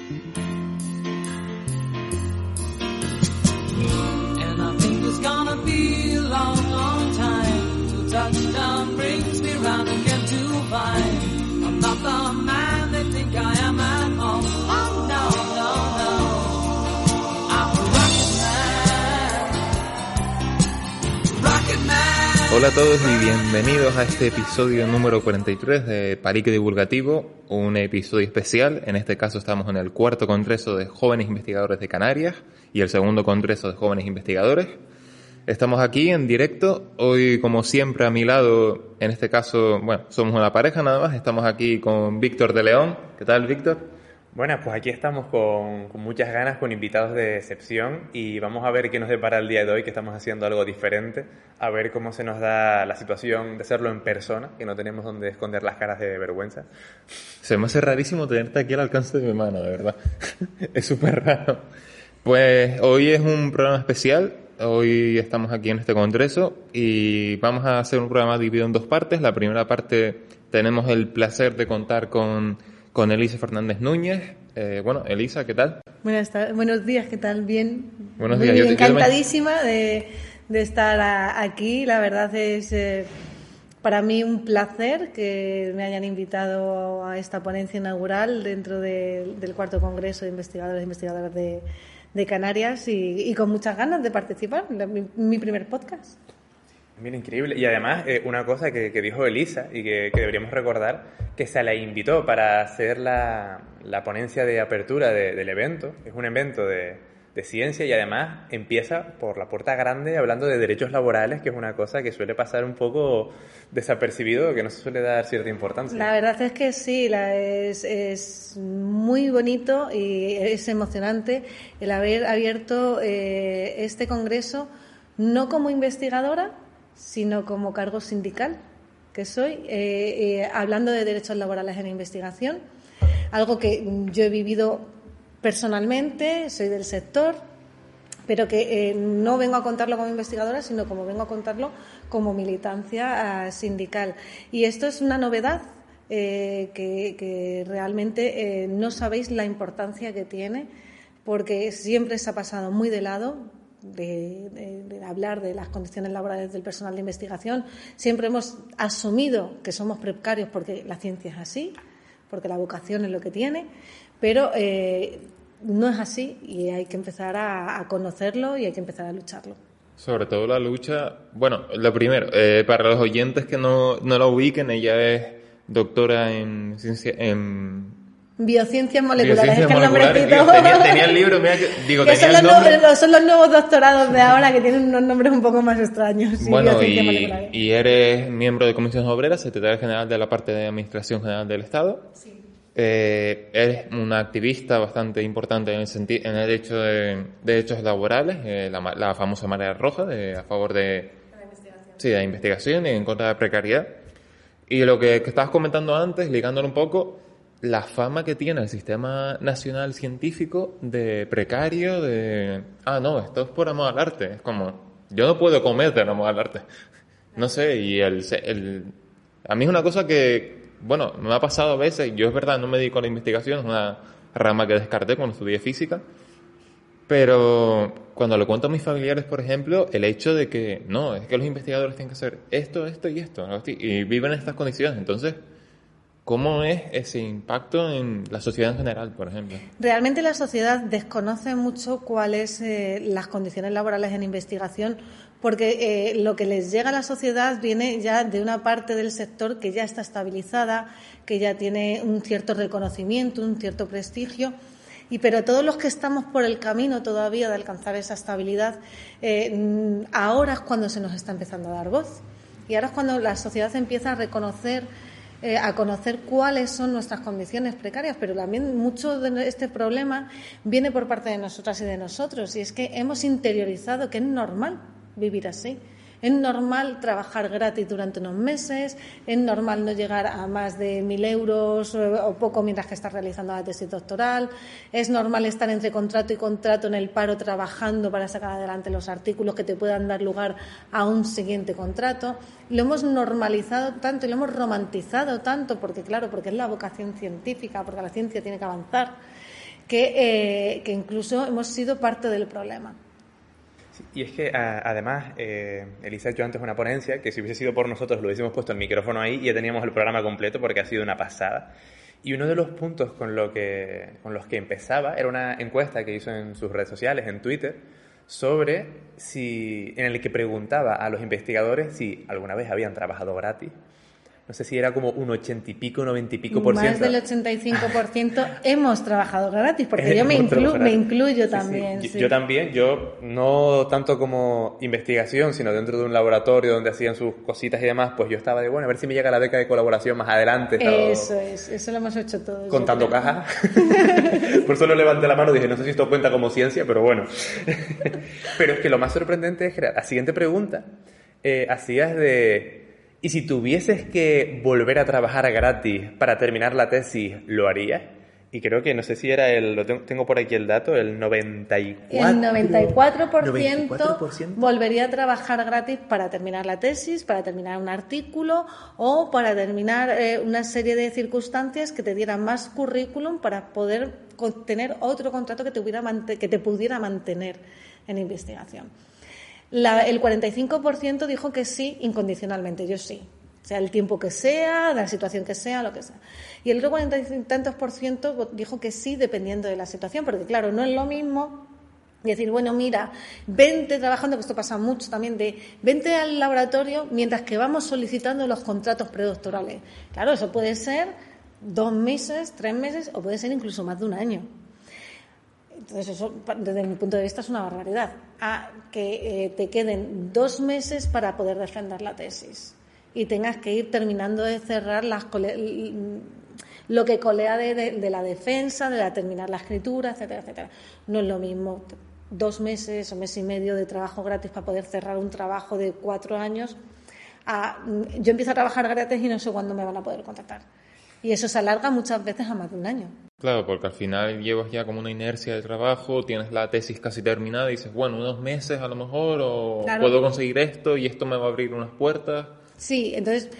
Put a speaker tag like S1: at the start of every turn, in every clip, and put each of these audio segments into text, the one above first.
S1: And I think it's gonna be a long, long time till touchdown brings me round again to find I'm not the man they think I am at all. Oh no, no, no, I'm a rocket man.
S2: Hola a todos y bienvenidos a este episodio número 43 de Palique Divulgativo, un episodio especial. En este caso estamos en el cuarto congreso de jóvenes investigadores de Canarias y el segundo congreso de jóvenes investigadores. Estamos aquí en directo, hoy como siempre a mi lado, en este caso, bueno, somos una pareja nada más, estamos aquí con Víctor de León. ¿Qué tal, Víctor?
S3: Bueno, pues aquí estamos con muchas ganas, con invitados de excepción y vamos a ver qué nos depara el día de hoy, que estamos haciendo algo diferente, a ver cómo se nos da la situación de hacerlo en persona, que no tenemos donde esconder las caras de vergüenza.
S2: Se me hace rarísimo tenerte aquí al alcance de mi mano, de verdad. Es súper raro. Pues hoy es un programa especial, hoy estamos aquí en este congreso y vamos a hacer un programa dividido en dos partes. La primera parte tenemos el placer de contar con Elisa Fernández Núñez. Bueno, Elisa, ¿qué tal?
S4: Buenos días, ¿qué tal? Bien.
S2: Buenos
S4: Muy
S2: días.
S4: bien, encantadísima de estar aquí. La verdad es para mí un placer que me hayan invitado a esta ponencia inaugural dentro del cuarto Congreso de Investigadores e Investigadoras de Canarias y con muchas ganas de participar en mi primer podcast.
S3: Mira, increíble. Y además, una cosa que dijo Elisa y que deberíamos recordar, que se la invitó para hacer la ponencia de apertura del evento. Es un evento de ciencia y además empieza por la puerta grande hablando de derechos laborales, que es una cosa que suele pasar un poco desapercibido, que no se suele dar cierta importancia.
S4: La verdad es que sí, es muy bonito y es emocionante el haber abierto este congreso no como investigadora, sino como cargo sindical que soy, hablando de derechos laborales en investigación, algo que yo he vivido personalmente, soy del sector, pero que no vengo a contarlo como investigadora, sino como vengo a contarlo como militancia sindical. Y esto es una novedad que realmente no sabéis la importancia que tiene, porque siempre se ha pasado muy de lado de hablar de las condiciones laborales del personal de investigación. Siempre hemos asumido que somos precarios porque la ciencia es así, porque la vocación es lo que tiene, pero no es así y hay que empezar a conocerlo y hay que empezar a lucharlo. Sobre
S2: todo la lucha, bueno, lo primero, para los oyentes que no la ubiquen, ella es doctora en ciencia,
S4: Biociencias moleculares, es que el nombrecito...
S2: Tenía el libro, mira,
S4: que son los nuevos doctorados de ahora, que tienen unos nombres un poco más extraños. Sí,
S2: bueno, y eres miembro de Comisiones Obreras, secretaria general de la parte de Administración General del Estado.
S4: Sí.
S2: Eres una activista bastante importante en el hecho de derechos laborales, la famosa marea roja, a favor de la investigación. Sí, de la investigación y en contra de la precariedad. Y lo que estabas comentando antes, ligándolo un poco, la fama que tiene el sistema nacional científico de precario, no, esto es por amor al arte. Es como, yo no puedo comer de amor al arte. No sé, y a mí es una cosa que, bueno, me ha pasado a veces. Yo es verdad, no me dedico a la investigación, es una rama que descarté cuando estudié física. Pero cuando lo cuento a mis familiares, por ejemplo, el hecho de que, no, es que los investigadores tienen que hacer esto, esto y esto, ¿no? Y viven en estas condiciones. Entonces, ¿cómo es ese impacto en la sociedad en general, por ejemplo?
S4: Realmente la sociedad desconoce mucho cuáles las condiciones laborales en investigación, porque lo que les llega a la sociedad viene ya de una parte del sector que ya está estabilizada, que ya tiene un cierto reconocimiento, un cierto prestigio. Pero todos los que estamos por el camino todavía de alcanzar esa estabilidad, ahora es cuando se nos está empezando a dar voz. Y ahora es cuando la sociedad empieza a reconocer, a conocer cuáles son nuestras condiciones precarias, pero también mucho de este problema viene por parte de nosotras y de nosotros, y es que hemos interiorizado que es normal vivir así. Es normal trabajar gratis durante unos meses, es normal no llegar a más de 1.000 euros o poco mientras que estás realizando la tesis doctoral, es normal estar entre contrato y contrato en el paro trabajando para sacar adelante los artículos que te puedan dar lugar a un siguiente contrato. Lo hemos normalizado tanto y lo hemos romantizado tanto porque es la vocación científica, porque la ciencia tiene que avanzar, que incluso hemos sido parte del problema.
S3: Y es que además, Elisa ha hecho antes una ponencia que si hubiese sido por nosotros lo hubiésemos puesto el micrófono ahí y ya teníamos el programa completo porque ha sido una pasada. Y uno de los puntos con los que empezaba era una encuesta que hizo en sus redes sociales, en Twitter, en el que preguntaba a los investigadores si alguna vez habían trabajado gratis. No sé si era como un 80 y pico, 90 y pico por ciento.
S4: Más del 85% hemos trabajado gratis, porque yo me incluyo también.
S3: Sí.
S4: Sí.
S3: Yo también, yo no tanto como investigación, sino dentro de un laboratorio donde hacían sus cositas y demás, pues yo estaba de, bueno, a ver si me llega la beca de colaboración más adelante.
S4: Eso lo hemos hecho todos.
S3: Contando cajas. Por eso no levanté la mano, dije, no sé si esto cuenta como ciencia, pero bueno. Pero es que lo más sorprendente es que la siguiente pregunta hacías de... ¿Y si tuvieses que volver a trabajar gratis para terminar la tesis, lo harías? Y creo que, no sé si era tengo por aquí el dato, el 94%.
S4: El 94% volvería a trabajar gratis para terminar la tesis, para terminar un artículo o para terminar una serie de circunstancias que te dieran más currículum para poder tener otro contrato que te pudiera mantener en investigación. El 45% dijo que sí incondicionalmente, yo sí. O sea, el tiempo que sea, la situación que sea, lo que sea. Y el otro 40 y tantos % dijo que sí dependiendo de la situación, porque claro, no es lo mismo decir, bueno, mira, vente trabajando, que esto pasa mucho también, vente al laboratorio mientras que vamos solicitando los contratos predoctorales. Claro, eso puede ser 2 meses, 3 meses o puede ser incluso más de un año. Entonces eso, desde mi punto de vista, es una barbaridad. Que te queden 2 meses para poder defender la tesis y tengas que ir terminando de cerrar lo que colea de la defensa, de terminar la escritura, etcétera, etcétera. No es lo mismo 2 meses o mes y medio de trabajo gratis para poder cerrar un trabajo de 4 años. Yo empiezo a trabajar gratis y no sé cuándo me van a poder contratar. Y eso se alarga muchas veces a más de un año.
S2: Claro, porque al final llevas ya como una inercia del trabajo, tienes la tesis casi terminada y dices, bueno, unos meses a lo mejor, o claro, puedo conseguir esto y esto me va a abrir unas puertas.
S4: Sí, entonces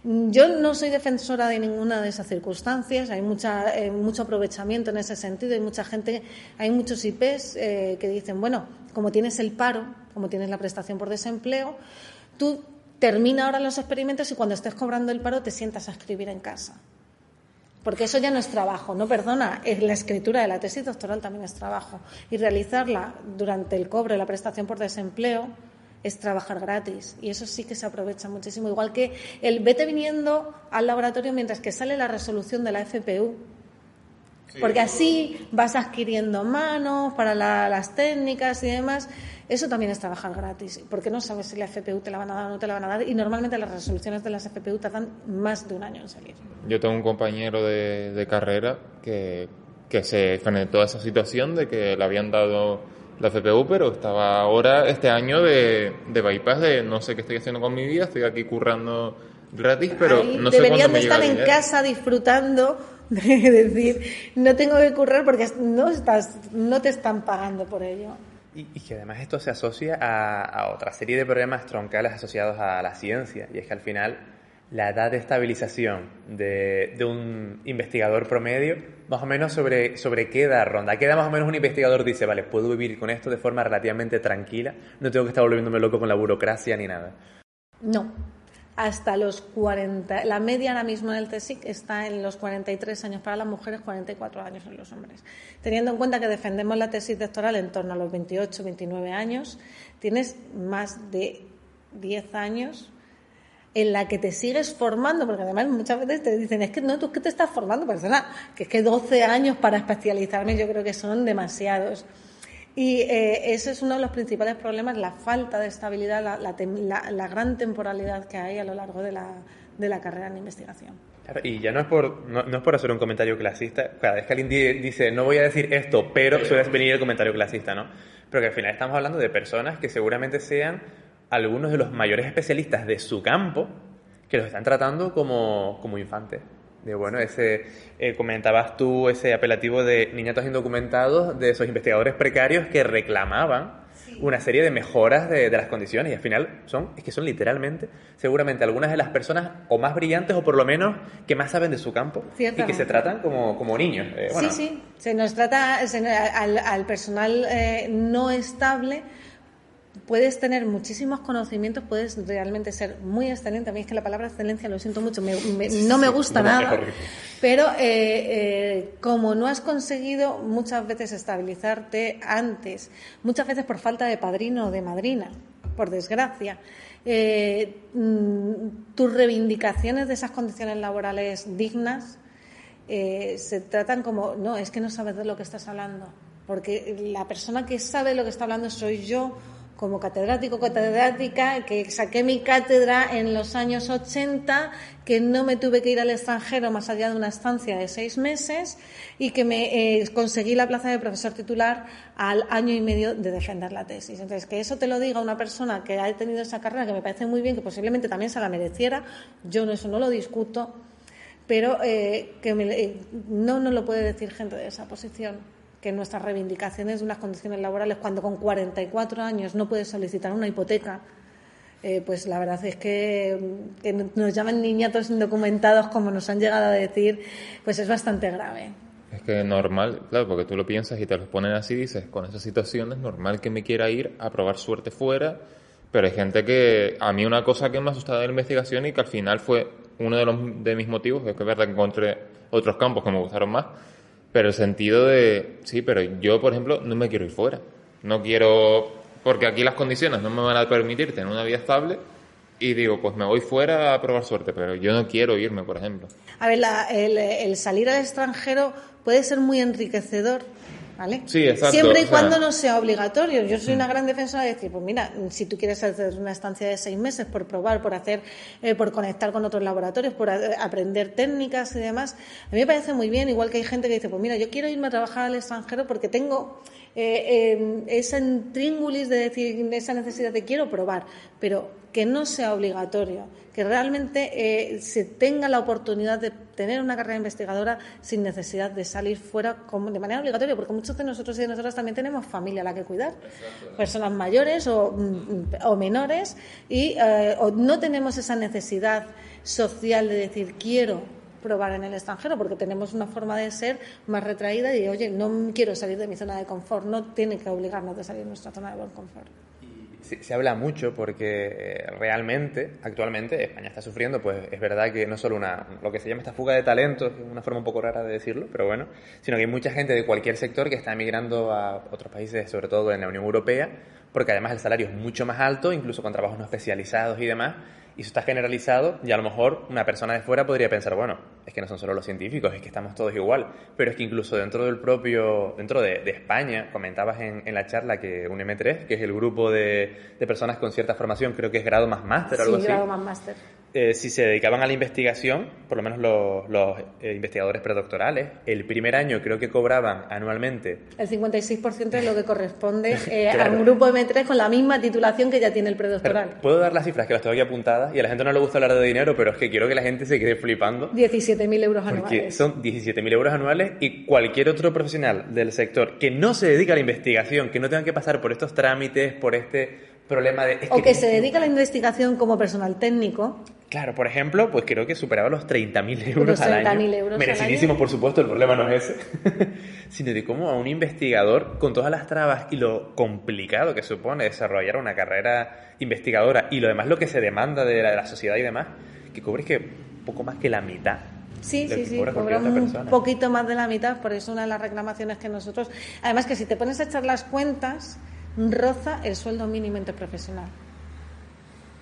S4: yo no soy defensora de ninguna de esas circunstancias, hay mucho aprovechamiento en ese sentido, hay muchos IPs que dicen, bueno, como tienes el paro, como tienes la prestación por desempleo, tú termina ahora los experimentos y cuando estés cobrando el paro te sientas a escribir en casa. Porque eso ya no es trabajo, no, perdona, la escritura de la tesis doctoral también es trabajo. Y realizarla durante el cobro de la prestación por desempleo es trabajar gratis. Y eso sí que se aprovecha muchísimo. Igual que el vete viniendo al laboratorio mientras que sale la resolución de la FPU. Porque así vas adquiriendo manos para las técnicas y demás. Eso también es trabajar gratis, porque no sabes si la FPU te la van a dar o no te la van a dar, y normalmente las resoluciones de las FPU tardan más de un año en salir.
S2: Yo tengo un compañero de carrera que se enfrentó a esa situación de que le habían dado la FPU, pero estaba ahora este año de bypass, de no sé qué estoy haciendo con mi vida, estoy aquí currando gratis, pero no sé cuándo me llega el dinero. Deberías de estar en
S4: casa disfrutando, de decir, no tengo que currar porque no te están pagando por ello.
S3: Y que además esto se asocia a otra serie de problemas troncales asociados a la ciencia, y es que al final la edad de estabilización de un investigador promedio, más o menos sobre qué edad ronda. ¿A qué edad más o menos un investigador dice, vale, puedo vivir con esto de forma relativamente tranquila, no tengo que estar volviéndome loco con la burocracia ni nada?
S4: No, hasta los 40. La media ahora mismo en el CSIC está en los 43 años para las mujeres, 44 años en los hombres. Teniendo en cuenta que defendemos la tesis doctoral en torno a los 28, 29 años, tienes más de 10 años en la que te sigues formando, porque además muchas veces te dicen, es que no, tú es que te estás formando, persona, que es que 12 años para especializarme yo creo que son demasiados. Y ese es uno de los principales problemas, la falta de estabilidad, la gran temporalidad que hay a lo largo de la carrera en investigación.
S3: Claro, y ya no es por hacer un comentario clasista, cada vez que alguien dice, no voy a decir esto, pero suele venir el comentario clasista, ¿no? Pero que al final estamos hablando de personas que seguramente sean algunos de los mayores especialistas de su campo, que los están tratando como infantes. De bueno, comentabas tú ese apelativo de niñatos indocumentados, de esos investigadores precarios que reclamaban una serie de mejoras de las condiciones y al final son literalmente, seguramente algunas de las personas o más brillantes o por lo menos que más saben de su campo y que se tratan como niños.
S4: Bueno. Sí, se nos trata al personal no estable. Puedes tener muchísimos conocimientos, puedes realmente ser muy excelente. A mí es que la palabra excelencia, lo siento mucho, no me gusta nada. Pero como no has conseguido muchas veces estabilizarte antes, muchas veces por falta de padrino o de madrina, por desgracia, tus reivindicaciones de esas condiciones laborales dignas se tratan como, no, es que no sabes de lo que estás hablando. Porque la persona que sabe de lo que está hablando soy yo, como catedrático, catedrática, que saqué mi cátedra en los años 80, que no me tuve que ir al extranjero más allá de una estancia de 6 meses y que me conseguí la plaza de profesor titular al año y medio de defender la tesis. Entonces, que eso te lo diga una persona que ha tenido esa carrera, que me parece muy bien, que posiblemente también se la mereciera, yo eso no lo discuto, pero no nos lo puede decir gente de esa posición, que nuestras reivindicaciones de unas condiciones laborales, cuando con 44 años no puedes solicitar una hipoteca, pues la verdad es que nos llaman niñatos indocumentados, como nos han llegado a decir, pues es bastante grave.
S2: Es que es normal, claro, porque tú lo piensas y te lo ponen así, dices, con esa situación es normal que me quiera ir a probar suerte fuera, pero hay gente que, a mí una cosa que me ha asustado de la investigación y que al final fue uno de mis motivos, es que es verdad que encontré otros campos que me gustaron más, pero el sentido de, sí, pero yo, por ejemplo, no me quiero ir fuera. No quiero, porque aquí las condiciones no me van a permitir tener una vida estable y digo, pues me voy fuera a probar suerte, pero yo no quiero irme, por ejemplo.
S4: A ver, el salir al extranjero puede ser muy enriquecedor, ¿vale?
S2: Sí, exacto.
S4: Siempre y cuando no sea obligatorio. Yo soy una gran defensora de decir, pues mira, si tú quieres hacer una estancia de 6 meses por probar, por hacer, por conectar con otros laboratorios, por aprender técnicas y demás, a mí me parece muy bien. Igual que hay gente que dice, pues mira, yo quiero irme a trabajar al extranjero porque tengo esa intríngulis de decir, esa necesidad de quiero probar, pero que no sea obligatorio, que realmente se tenga la oportunidad de tener una carrera investigadora sin necesidad de salir fuera de manera obligatoria, porque muchos de nosotros y de nosotras también tenemos familia a la que cuidar, personas mayores o menores, y o no tenemos esa necesidad social de decir quiero probar en el extranjero, porque tenemos una forma de ser más retraída y oye, no quiero salir de mi zona de confort, no tiene que obligarnos a salir de nuestra zona de buen confort.
S3: Se habla mucho porque realmente, actualmente, España está sufriendo, pues es verdad que no solo lo que se llama esta fuga de talentos, que es una forma un poco rara de decirlo, pero bueno, sino que hay mucha gente de cualquier sector que está emigrando a otros países, sobre todo en la Unión Europea, porque además el salario es mucho más alto, incluso con trabajos no especializados y demás, y eso está generalizado, y a lo mejor una persona de fuera podría pensar, bueno, es que no son solo los científicos, es que estamos todos igual, pero es que incluso dentro de España, comentabas en la charla que un M3, que es el grupo de personas con cierta formación, creo que es grado más máster o algo así.
S4: Sí, grado más máster.
S3: Si se dedicaban a la investigación, por lo menos los investigadores predoctorales, el primer año creo que cobraban anualmente...
S4: El 56% es lo que corresponde
S3: claro.
S4: a un grupo M3 con la misma titulación que ya tiene el predoctoral.
S3: Pero puedo dar las cifras que las tengo aquí apuntadas y a la gente no le gusta hablar de dinero, pero es que quiero que la gente se quede flipando.
S4: 17.000 euros anuales.
S3: Porque son 17.000 euros anuales y cualquier otro profesional del sector que no se dedica a la investigación, que no tenga que pasar por estos trámites, por este problema de...
S4: O que se dedica a la investigación como personal técnico.
S3: Claro, por ejemplo, pues creo que superaba los 30.000 euros al año.
S4: 30.000 euros
S3: merecidísimos,
S4: al año.
S3: Por supuesto, el problema no es ese. Sino de cómo a un investigador, con todas las trabas y lo complicado que supone desarrollar una carrera investigadora y lo demás lo que se demanda de la sociedad y demás, que cobres que poco más que la mitad.
S4: Sí, cobran un poquito más de la mitad, por eso una de las reclamaciones que nosotros... Además que si te pones a echar las cuentas, roza el sueldo mínimo interprofesional.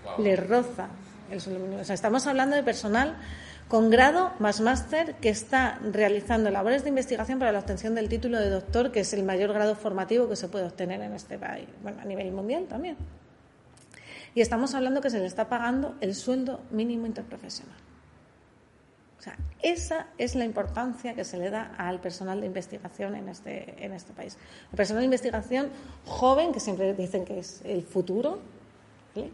S4: Wow. Le roza el sueldo mínimo. O sea, estamos hablando de personal con grado más máster que está realizando labores de investigación para la obtención del título de doctor, que es el mayor grado formativo que se puede obtener en este país, bueno, a nivel mundial también. Y estamos hablando que se le está pagando el sueldo mínimo interprofesional. O sea, esa es la importancia que se le da al personal de investigación en este país. El personal de investigación joven, que siempre dicen que es el futuro, ¿sí?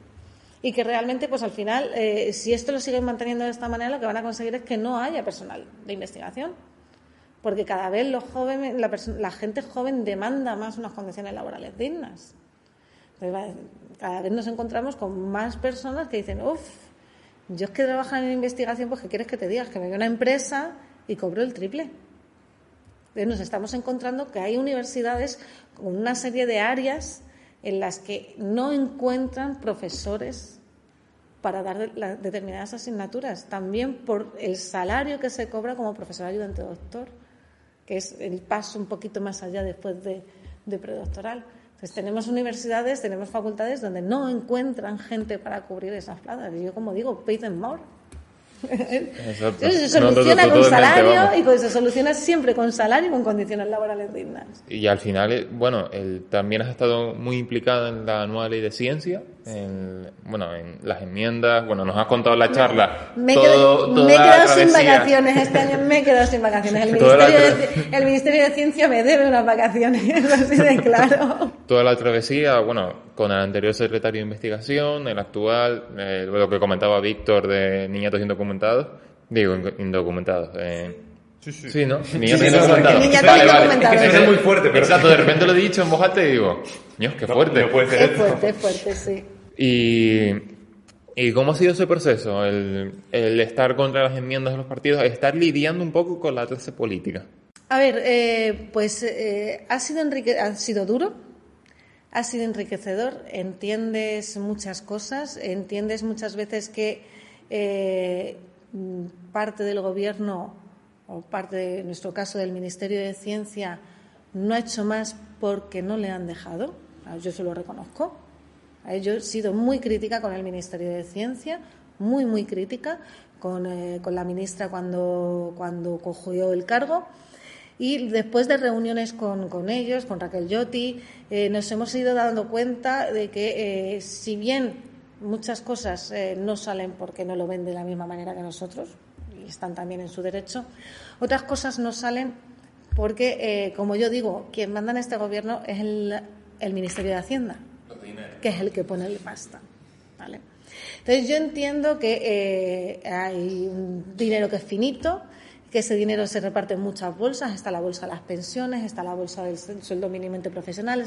S4: Y que realmente, pues al final, si esto lo siguen manteniendo de esta manera, lo que van a conseguir es que no haya personal de investigación. Porque cada vez los jóvenes, la gente joven demanda más unas condiciones laborales dignas. Cada vez nos encontramos con más personas que dicen, yo es que trabajo en investigación, pues ¿qué quieres que te diga? Que me voy a una empresa y cobro el triple. Entonces nos estamos encontrando que hay universidades con una serie de áreas en las que no encuentran profesores para dar determinadas asignaturas, también por el salario que se cobra como profesor ayudante doctor, que es el paso un poquito más allá después de predoctoral. Entonces tenemos universidades, tenemos facultades donde no encuentran gente para cubrir esas plazas. Y yo, como digo, pay them more.
S2: Exacto.
S4: Se soluciona con salario y se soluciona siempre con salario y con condiciones laborales dignas.
S2: Y al final, también has estado muy implicada en la nueva ley de ciencia, en las enmiendas, nos has contado en la charla.
S4: Me he quedado sin vacaciones, este año me he quedado sin vacaciones. El Ministerio de Ciencia me debe unas vacaciones, así de claro.
S2: Toda la travesía, con el anterior secretario de investigación, el actual, lo que comentaba Víctor de niñatos indocumentados, indocumentados. Sí, ¿no? Niñatos indocumentados.
S4: Vale.
S3: Es muy fuerte, pero...
S2: Exacto, de repente lo he dicho en voz alta y digo, Dios, qué fuerte.
S3: No puede ser
S4: es fuerte, sí.
S2: ¿Y cómo ha sido ese proceso? El estar contra las enmiendas de los partidos, estar lidiando un poco con la clase política.
S4: A ver, ha sido duro, ha sido enriquecedor, entiendes muchas cosas, entiendes muchas veces que parte del gobierno o parte, de, en nuestro caso, del Ministerio de Ciencia no ha hecho más porque no le han dejado. Yo se lo reconozco. Yo he sido muy crítica con el Ministerio de Ciencia, muy crítica con la ministra cuando cogió el cargo. Y después de reuniones con ellos, con Raquel Lloti, nos hemos ido dando cuenta de que si bien muchas cosas no salen porque no lo ven de la misma manera que nosotros, y están también en su derecho, otras cosas no salen porque, como yo digo, quien manda en este gobierno es el Ministerio de Hacienda, que es el que pone el pasta, ¿vale? Entonces yo entiendo que hay un dinero que es finito, que ese dinero se reparte en muchas bolsas, está la bolsa de las pensiones, está la bolsa del sueldo mínimo profesional,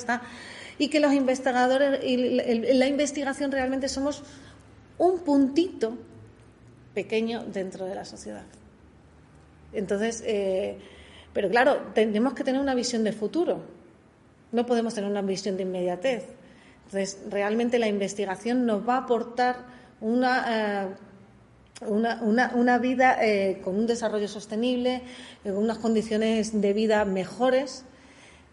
S4: y que los investigadores y la investigación realmente somos un puntito pequeño dentro de la sociedad. Entonces, pero claro, tenemos que tener una visión de futuro, no podemos tener una visión de inmediatez. Entonces, realmente la investigación nos va a aportar una vida con un desarrollo sostenible, con unas condiciones de vida mejores.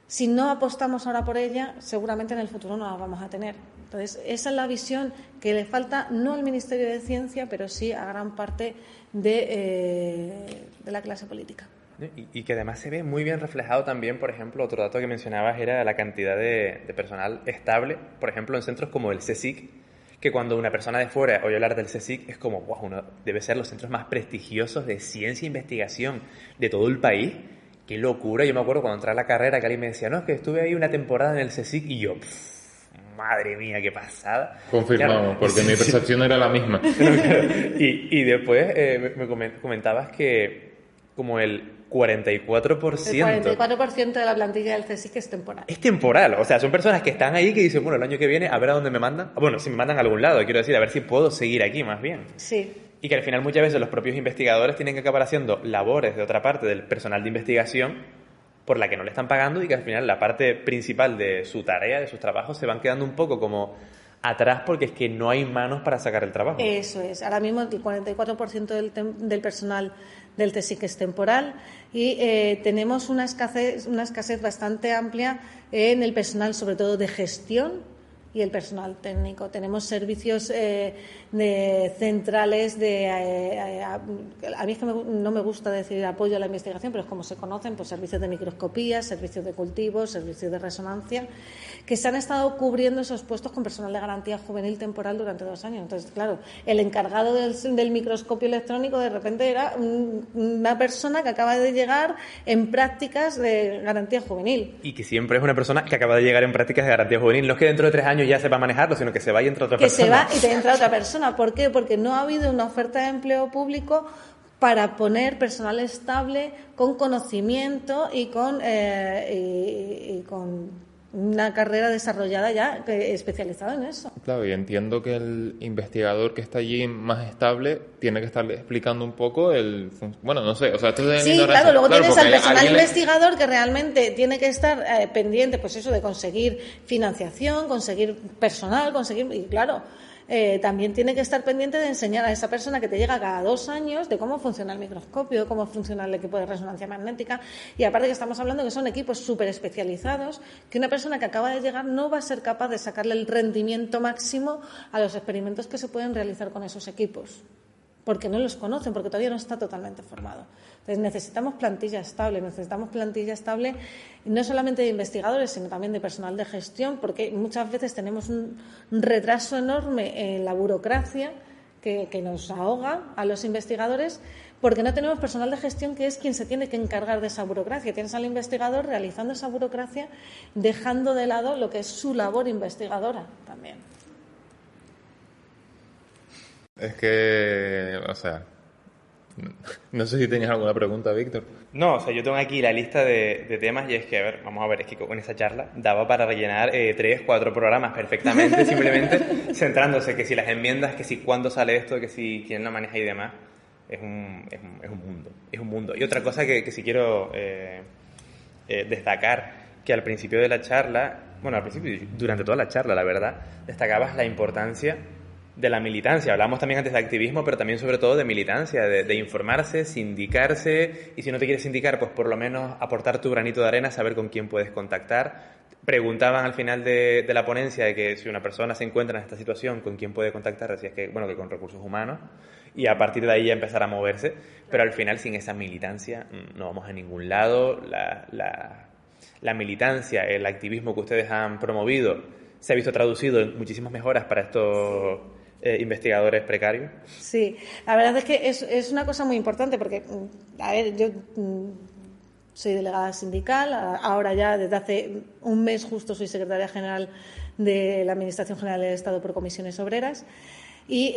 S4: Si no apostamos ahora por ella, seguramente en el futuro no la vamos a tener. Entonces, esa es la visión que le falta no al Ministerio de Ciencia, pero sí a gran parte de la clase política.
S3: Y que además se ve muy bien reflejado también, por ejemplo, otro dato que mencionabas era la cantidad de personal estable, por ejemplo, en centros como el CSIC, que cuando una persona de fuera oye hablar del CSIC es como, wow, uno debe ser los centros más prestigiosos de ciencia e investigación de todo el país. ¡Qué locura! Yo me acuerdo cuando entré a la carrera que alguien me decía, no, es que estuve ahí una temporada en el CSIC y yo, madre mía, qué pasada.
S2: Confirmamos, claro, porque mi percepción era la misma.
S3: Y después me comentabas que como el 44%...
S4: El 44% de la plantilla del CSIC es temporal.
S3: Es temporal, o sea, son personas que están ahí que dicen, bueno, el año que viene a ver a dónde me mandan. Bueno, si me mandan a algún lado, quiero decir, a ver si puedo seguir aquí más bien.
S4: Sí.
S3: Y que al final muchas veces los propios investigadores tienen que acabar haciendo labores de otra parte del personal de investigación por la que no le están pagando y que al final la parte principal de su tarea, de sus trabajos, se van quedando un poco como atrás porque es que no hay manos para sacar el trabajo.
S4: Eso es. Ahora mismo el 44% del personal del CSIC es temporal y tenemos una escasez bastante amplia en el personal, sobre todo de gestión, y el personal técnico. Tenemos servicios de centrales a mí es que no me gusta decir apoyo a la investigación, pero es como se conocen, pues servicios de microscopía, servicios de cultivo, servicios de resonancia, que se han estado cubriendo esos puestos con personal de garantía juvenil temporal durante 2 años. Entonces, claro, el encargado del microscopio electrónico de repente era una persona que acaba de llegar en prácticas de garantía juvenil.
S3: Y que siempre es una persona que acaba de llegar en prácticas de garantía juvenil. No es que dentro de 3 años ya sepa manejarlo, sino que se va y entra otra persona.
S4: Que se va y te entra otra persona. ¿Por qué? Porque no ha habido una oferta de empleo público para poner personal estable con conocimiento y con una carrera desarrollada ya especializada en eso.
S2: Claro, y entiendo que el investigador que está allí más estable tiene que estar explicando un poco bueno, no sé, o sea, esto es
S4: Sí, claro, luego tienes al personal investigador que realmente tiene que estar pendiente, pues eso, de conseguir financiación, conseguir personal, y claro, también tiene que estar pendiente de enseñar a esa persona que te llega cada 2 años de cómo funciona el microscopio, cómo funciona el equipo de resonancia magnética, y aparte que estamos hablando que son equipos súper especializados, que una persona que acaba de llegar no va a ser capaz de sacarle el rendimiento máximo a los experimentos que se pueden realizar con esos equipos, porque no los conocen, porque todavía no está totalmente formado. Entonces necesitamos plantilla estable no solamente de investigadores, sino también de personal de gestión, porque muchas veces tenemos un retraso enorme en la burocracia que nos ahoga a los investigadores, porque no tenemos personal de gestión que es quien se tiene que encargar de esa burocracia. Tienes al investigador realizando esa burocracia, dejando de lado lo que es su labor investigadora también.
S2: Es que, o sea, no sé si tenías alguna pregunta, Víctor.
S3: No, o sea, yo tengo aquí la lista de temas y es que, a ver, vamos a ver, es que con esa charla daba para rellenar 3-4 programas perfectamente, simplemente centrándose que si las enmiendas, que si cuándo sale esto, que si quién lo maneja y demás. Es un mundo. Y otra cosa que sí quiero destacar, que al principio de la charla, bueno, al principio, durante toda la charla, la verdad, destacabas la importancia de la militancia. Hablamos también antes de activismo, pero también sobre todo de militancia, de informarse, sindicarse, y si no te quieres sindicar, pues por lo menos aportar tu granito de arena, saber con quién puedes contactar. Preguntaban al final de la ponencia de que si una persona se encuentra en esta situación, ¿con quién puede contactar? Decías que, bueno, que con recursos humanos, y a partir de ahí ya empezar a moverse, pero al final sin esa militancia no vamos a ningún lado. La militancia, el activismo que ustedes han promovido se ha visto traducido en muchísimas mejoras para estos investigadores precarios.
S4: Sí, la verdad es que es una cosa muy importante porque, a ver, yo soy delegada sindical, ahora ya desde hace un mes justo soy secretaria general de la Administración General del Estado por Comisiones Obreras, y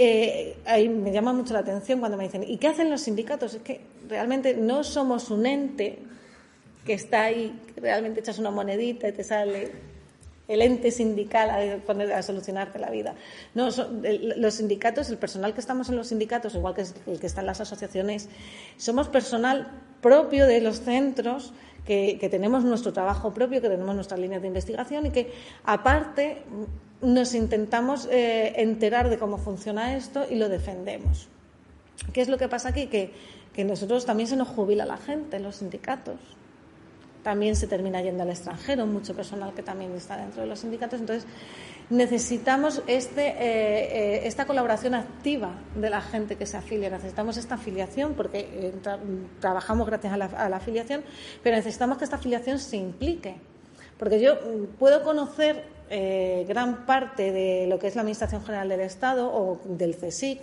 S4: ahí me llama mucho la atención cuando me dicen ¿y qué hacen los sindicatos? Es que realmente no somos un ente que está ahí, que realmente echas una monedita y te sale el ente sindical a solucionarte la vida. No, los sindicatos, el personal que estamos en los sindicatos, igual que el que está en las asociaciones, somos personal propio de los centros, que tenemos nuestro trabajo propio, que tenemos nuestras líneas de investigación y que, aparte, nos intentamos enterar de cómo funciona esto y lo defendemos. ¿Qué es lo que pasa aquí? Que nosotros también se nos jubila la gente en los sindicatos. También se termina yendo al extranjero, mucho personal que también está dentro de los sindicatos. Entonces, necesitamos esta colaboración activa de la gente que se afilia. Necesitamos esta afiliación porque trabajamos gracias a la afiliación, pero necesitamos que esta afiliación se implique. Porque yo puedo conocer gran parte de lo que es la Administración General del Estado o del CSIC,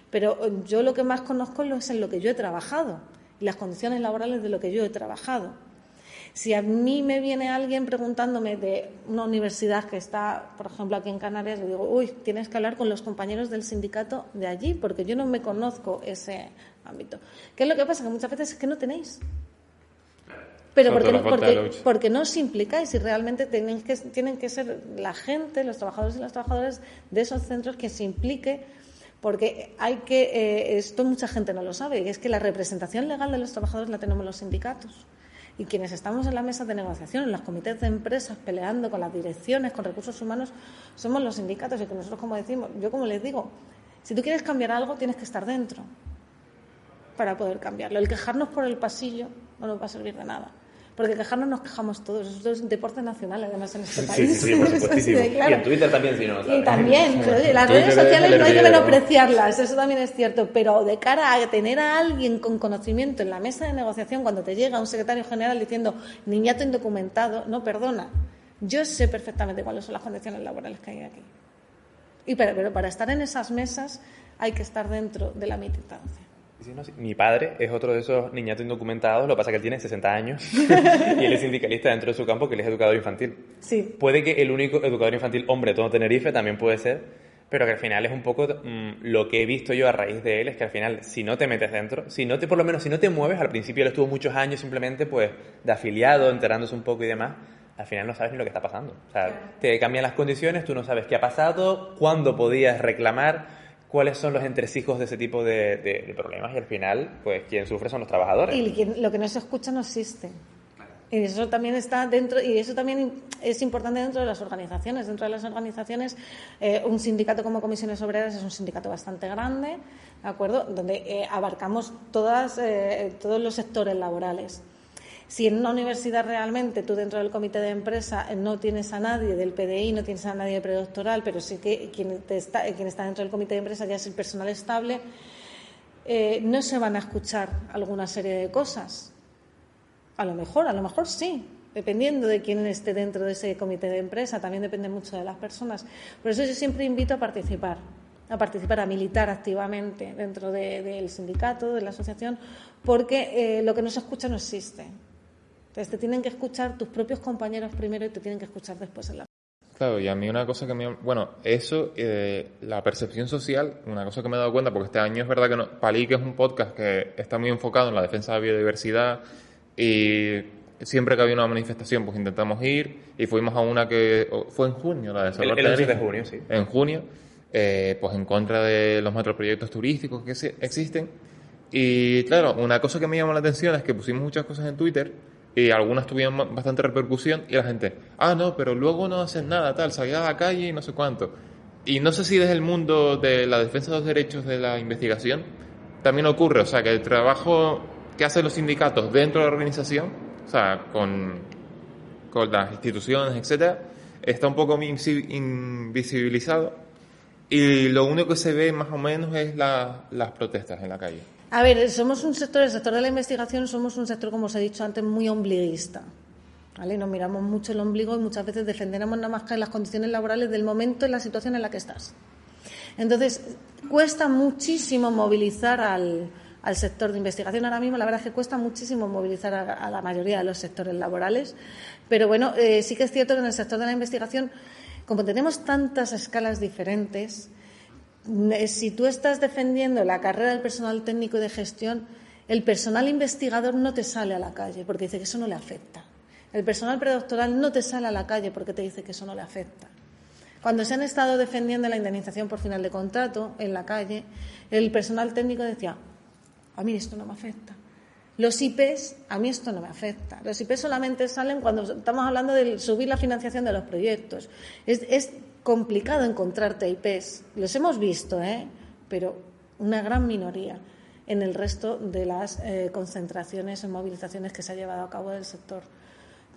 S4: pero yo lo que más conozco es en lo que yo he trabajado y las condiciones laborales de lo que yo he trabajado. Si a mí me viene alguien preguntándome de una universidad que está, por ejemplo, aquí en Canarias, le digo, tienes que hablar con los compañeros del sindicato de allí, porque yo no me conozco ese ámbito. ¿Qué es lo que pasa? Que muchas veces es que no tenéis. Pero porque no os implicáis y realmente tienen que ser la gente, los trabajadores y las trabajadoras de esos centros que se implique, porque esto mucha gente no lo sabe, y es que la representación legal de los trabajadores la tenemos los sindicatos. Y quienes estamos en la mesa de negociación, en los comités de empresas, peleando con las direcciones, con recursos humanos, somos los sindicatos. Y que nosotros, como les digo, si tú quieres cambiar algo, tienes que estar dentro para poder cambiarlo. El quejarnos por el pasillo no nos va a servir de nada. Porque quejarnos nos quejamos todos. Eso es deporte nacional, además, en este país.
S3: Sí, por supuestísimo. Sí, claro. Y en Twitter también, si no.
S4: Y también. Las redes sociales no hay que menospreciarlas, eso también es cierto. Pero de cara a tener a alguien con conocimiento en la mesa de negociación, cuando te llega un secretario general diciendo niñato indocumentado, no, perdona. Yo sé perfectamente cuáles son las condiciones laborales que hay aquí. Pero para estar en esas mesas hay que estar dentro de la militancia.
S3: Sí, no, sí. Mi padre es otro de esos niñatos indocumentados, lo que pasa es que él tiene 60 años y él es sindicalista dentro de su campo, que él es educador infantil.
S4: Sí.
S3: Puede que el único educador infantil hombre de todo Tenerife también puede ser, pero que al final es un poco lo que he visto yo a raíz de él, es que al final si no te metes dentro, por lo menos si no te mueves, al principio él estuvo muchos años simplemente pues de afiliado, enterándose un poco y demás, al final no sabes ni lo que está pasando. O sea, te cambian las condiciones, tú no sabes qué ha pasado, cuándo podías reclamar, cuáles son los entresijos de ese tipo de problemas, y al final, pues quien sufre son los trabajadores.
S4: Y lo que no se escucha no existe. Y eso también está dentro, y eso también es importante dentro de las organizaciones. Dentro de las organizaciones, un sindicato como Comisiones Obreras es un sindicato bastante grande, ¿de acuerdo? Donde abarcamos todos los sectores laborales. Si en una universidad realmente tú dentro del comité de empresa no tienes a nadie del PDI, no tienes a nadie de predoctoral, pero sí que quien está dentro del comité de empresa ya es el personal estable, no se van a escuchar alguna serie de cosas. A lo mejor sí, dependiendo de quién esté dentro de ese comité de empresa, también depende mucho de las personas. Por eso yo siempre invito a participar, a militar activamente dentro del sindicato, de la asociación, porque lo que no se escucha no existe. Entonces te tienen que escuchar tus propios compañeros primero y te tienen que escuchar después en la...
S2: Claro, y a mí una cosa que eso, la percepción social, una cosa que me he dado cuenta, porque este año es verdad que Palí, que es un podcast que está muy enfocado en la defensa de la biodiversidad, y siempre que había una manifestación pues intentamos ir, y fuimos a una que fue en junio, la de Salvador
S3: el 11 de junio, sí.
S2: En junio, pues en contra de los macroproyectos turísticos que existen. Y claro, una cosa que me llamó la atención es que pusimos muchas cosas en Twitter y algunas tuvieron bastante repercusión, y la gente, no, pero luego no hacen nada, tal, salir a la calle y no sé cuánto. Y no sé si desde el mundo de la defensa de los derechos de la investigación también ocurre, o sea, que el trabajo que hacen los sindicatos dentro de la organización, o sea, con las instituciones, etcétera, está un poco invisibilizado, y lo único que se ve más o menos es las protestas en la calle.
S4: A ver, somos un sector, el sector de la investigación, somos un sector, como os he dicho antes, muy ombliguista, ¿vale? Nos miramos mucho el ombligo y muchas veces defendemos nada más que las condiciones laborales del momento, en la situación en la que estás. Entonces, cuesta muchísimo movilizar al sector de investigación. Ahora mismo la verdad es que cuesta muchísimo movilizar a la mayoría de los sectores laborales, pero bueno, sí que es cierto que en el sector de la investigación, como tenemos tantas escalas diferentes, si tú estás defendiendo la carrera del personal técnico y de gestión, el personal investigador no te sale a la calle porque dice que eso no le afecta. El personal predoctoral no te sale a la calle porque te dice que eso no le afecta. Cuando se han estado defendiendo la indemnización por final de contrato en la calle, el personal técnico decía, a mí esto no me afecta. Los IPs, a mí esto no me afecta. Los IPs solamente salen cuando estamos hablando de subir la financiación de los proyectos. Es complicado encontrarte IPs. Los hemos visto, pero una gran minoría en el resto de las concentraciones o movilizaciones que se ha llevado a cabo del sector.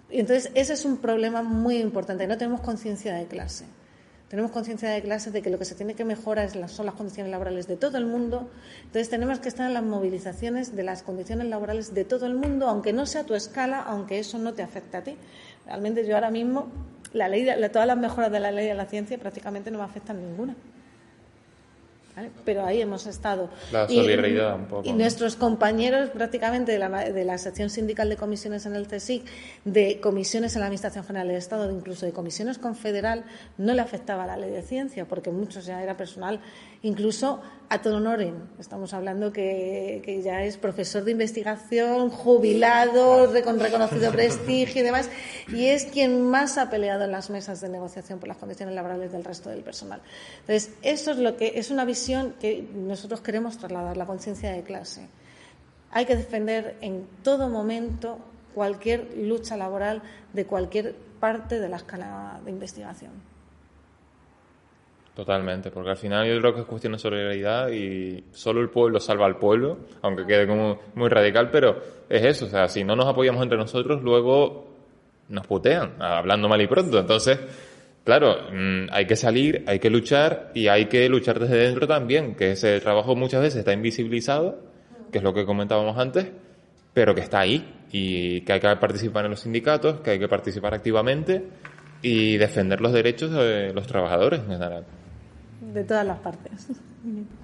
S4: Y entonces, ese es un problema muy importante. No tenemos conciencia de clase. Tenemos conciencia de clase de que lo que se tiene que mejorar son las condiciones laborales de todo el mundo. Entonces tenemos que estar en las movilizaciones de las condiciones laborales de todo el mundo, aunque no sea a tu escala, aunque eso no te afecte a ti. Realmente yo ahora mismo, todas las mejoras de la ley de la ciencia prácticamente no me afectan ninguna. ¿Vale? Pero ahí hemos estado.
S2: La solidaridad un poco.
S4: Y nuestros compañeros prácticamente de la sección sindical de comisiones en el CSIC, de comisiones en la Administración General del Estado, incluso de comisiones confederal, no le afectaba la ley de ciencia, porque muchos ya era personal, incluso ad honorem. Estamos hablando que ya es profesor de investigación, jubilado, con reconocido prestigio y demás, y es quien más ha peleado en las mesas de negociación por las condiciones laborales del resto del personal. Entonces, eso es lo que es una visión que nosotros queremos trasladar, la conciencia de clase. Hay que defender en todo momento cualquier lucha laboral de cualquier parte de la escala de investigación.
S2: Totalmente, porque al final yo creo que es cuestión de solidaridad y solo el pueblo salva al pueblo, aunque quede como muy radical, pero es eso, o sea, si no nos apoyamos entre nosotros, luego nos putean, hablando mal y pronto. Entonces, claro, hay que salir, hay que luchar, y hay que luchar desde dentro también, que ese trabajo muchas veces está invisibilizado, que es lo que comentábamos antes, pero que está ahí, y que hay que participar en los sindicatos, que hay que participar activamente y defender los derechos de los trabajadores en general.
S4: De todas las partes.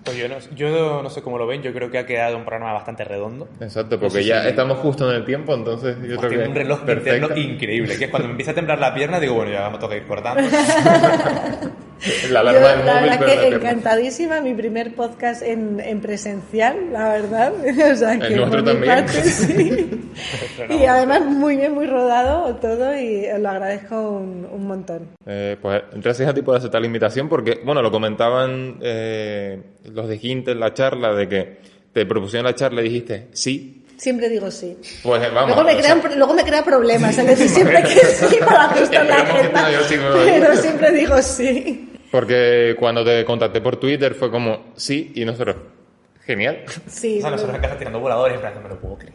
S3: Pues yo no sé cómo lo ven, yo creo que ha quedado un programa bastante redondo.
S2: Exacto, porque ya estamos justo en el tiempo, entonces yo creo que
S3: tiene un reloj interno increíble, que es cuando me empieza a temblar la pierna, digo, bueno, ya me toca ir cortando.
S2: La alarma del
S4: La
S2: móvil,
S4: verdad
S2: pero
S4: que
S2: no te-
S4: encantadísima, mi primer podcast en presencial, la verdad. O sea,
S2: El
S4: que
S2: nuestro
S4: por mi
S2: también.
S4: parte, sí. Y además muy bien, muy rodado todo y os lo agradezco un montón.
S2: Pues gracias a ti por aceptar la invitación, porque, bueno, lo comentaban los de Ginte en la charla, de que te propusieron la charla y dijiste sí.
S4: Siempre digo sí.
S2: Pues vamos.
S4: Luego me crea problemas, es decir, siempre que sí para ajustar la
S2: Esperemos que
S4: agenda,
S2: no, yo sí me voy.
S4: pero siempre digo sí.
S2: Porque cuando te contacté por Twitter fue como sí, y nosotros, genial.
S4: Sí,
S3: O sea, nosotros en casa tirando voladores, en plan, no me lo puedo creer.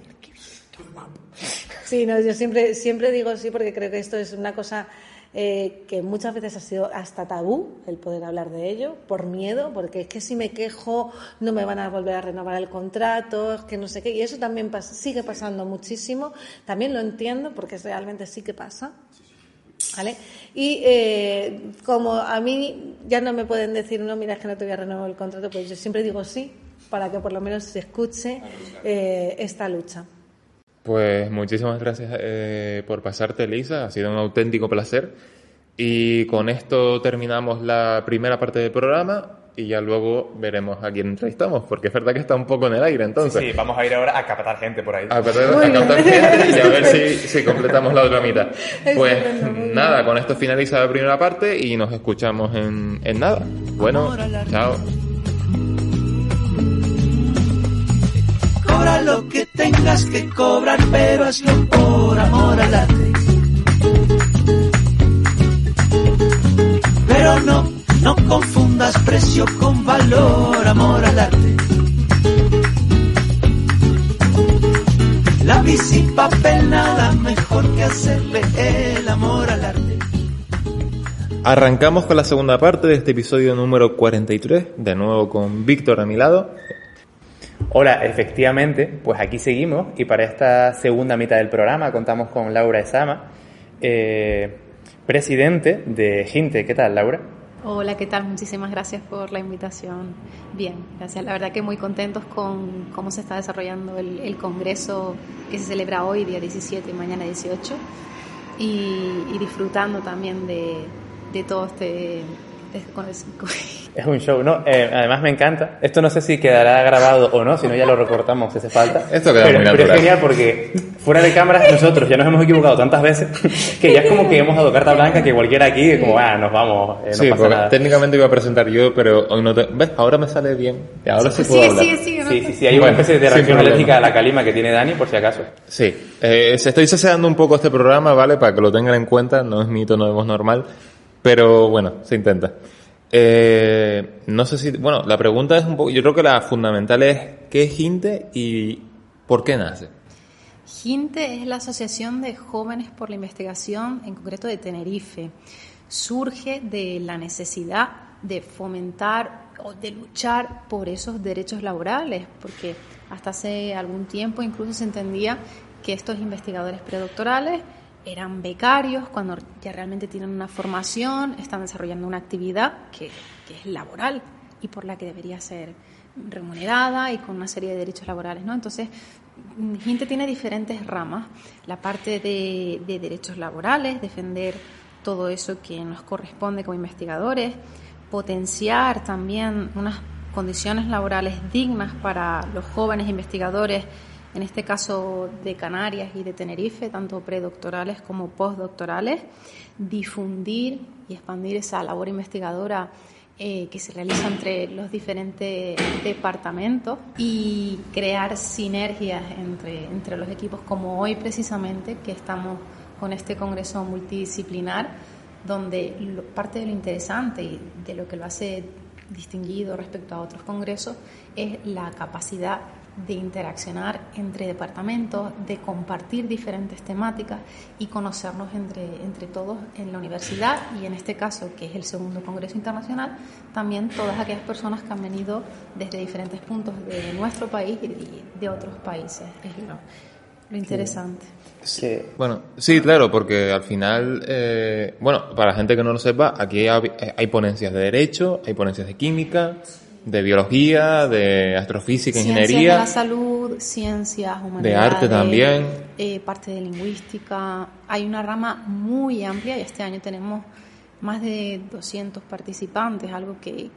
S4: sí, no, yo siempre digo sí porque creo que esto es una cosa que muchas veces ha sido hasta tabú el poder hablar de ello, por miedo, porque es que si me quejo no me van a volver a renovar el contrato, es que no sé qué, y eso también sigue pasando muchísimo, también lo entiendo porque realmente sí que pasa. ¿Vale? Y como a mí ya no me pueden decir, no, mira, es que no te voy a renovar el contrato, pues yo siempre digo sí, para que por lo menos se escuche esta lucha.
S2: Pues muchísimas gracias por pasarte, Elisa. Ha sido un auténtico placer. Y con esto terminamos la primera parte del programa y ya luego veremos a quién entrevistamos, porque es verdad que está un poco en el aire, entonces.
S3: Sí, vamos a ir ahora a captar gente por ahí.
S2: A captar gente y a ver si completamos la otra mitad. Pues
S4: Estupendo, muy bien.
S2: nada, con esto finaliza la primera parte y nos escuchamos en nada. Bueno, chao.
S1: Cobra lo que tengas que cobrar, pero hazlo por amor al arte. Pero no confundas precio con valor, amor al arte. Lápiz y papel, nada mejor que hacerle el amor al arte.
S2: Arrancamos con la segunda parte de este episodio número 43, de nuevo con Víctor a mi lado.
S3: Hola, efectivamente, pues aquí seguimos y para esta segunda mitad del programa contamos con Laura Esama, presidente de Ginte. ¿Qué tal, Laura?
S5: Hola, ¿qué tal? Muchísimas gracias por la invitación. Bien, gracias. La verdad que muy contentos con cómo se está desarrollando el congreso que se celebra hoy, día 17 y mañana 18, y disfrutando también de todo este
S3: Es un show, ¿no? Además me encanta. Esto no sé si quedará grabado o no, si no ya lo recortamos si hace falta.
S2: Esto queda
S3: pero,
S2: muy
S3: pero
S2: natural.
S3: es genial porque fuera de cámaras nosotros ya nos hemos equivocado tantas veces que ya es como que hemos dado carta blanca que cualquiera aquí es como, nos vamos, no
S2: Sí,
S3: pasa
S2: porque
S3: nada.
S2: técnicamente iba a presentar yo, pero hoy no te... ¿Ves? Ahora me sale bien. Y ahora sí puedo hablar.
S3: Sí, hay una
S2: Bueno,
S3: especie de
S2: sin
S3: reacción
S2: problema.
S3: alérgica a la calima que tiene Dani, por si acaso.
S2: Sí, estoy seseando un poco este programa, ¿vale? Para que lo tengan en cuenta, no es mi tono de voz normal, pero bueno, se intenta. No sé si... Bueno, la pregunta es un poco... Yo creo que la fundamental es ¿qué es Ginte y por qué nace?
S5: Ginte es la Asociación de Jóvenes por la Investigación, en concreto de Tenerife. Surge de la necesidad de fomentar o de luchar por esos derechos laborales, porque hasta hace algún tiempo incluso se entendía que estos investigadores predoctorales eran becarios cuando ya realmente tienen una formación, están desarrollando una actividad que es laboral y por la que debería ser remunerada y con una serie de derechos laborales, ¿no? Entonces, Ginte tiene diferentes ramas. La parte de derechos laborales, defender todo eso que nos corresponde como investigadores, potenciar también unas condiciones laborales dignas para los jóvenes investigadores, en este caso de Canarias y de Tenerife, tanto predoctorales como postdoctorales, difundir y expandir esa labor investigadora que se realiza entre los diferentes departamentos y crear sinergias entre los equipos, como hoy precisamente que estamos con este congreso multidisciplinar, donde parte de lo interesante y de lo que lo hace distinguido respecto a otros congresos es la capacidad de interaccionar entre departamentos, de compartir diferentes temáticas y conocernos entre todos en la universidad y en este caso, que es el segundo Congreso Internacional, también todas aquellas personas que han venido desde diferentes puntos de nuestro país y de otros países. Es lo interesante.
S3: Sí.
S2: Bueno, sí, claro, porque al final, para la gente que no lo sepa, aquí hay ponencias de Derecho, hay ponencias de Química, de Biología, de Astrofísica,
S5: Ciencias
S2: Ingeniería.
S5: de la salud, ciencias, humanidades.
S2: De arte también.
S5: Parte de lingüística. Hay una rama muy amplia y este año tenemos más de 200 participantes, algo que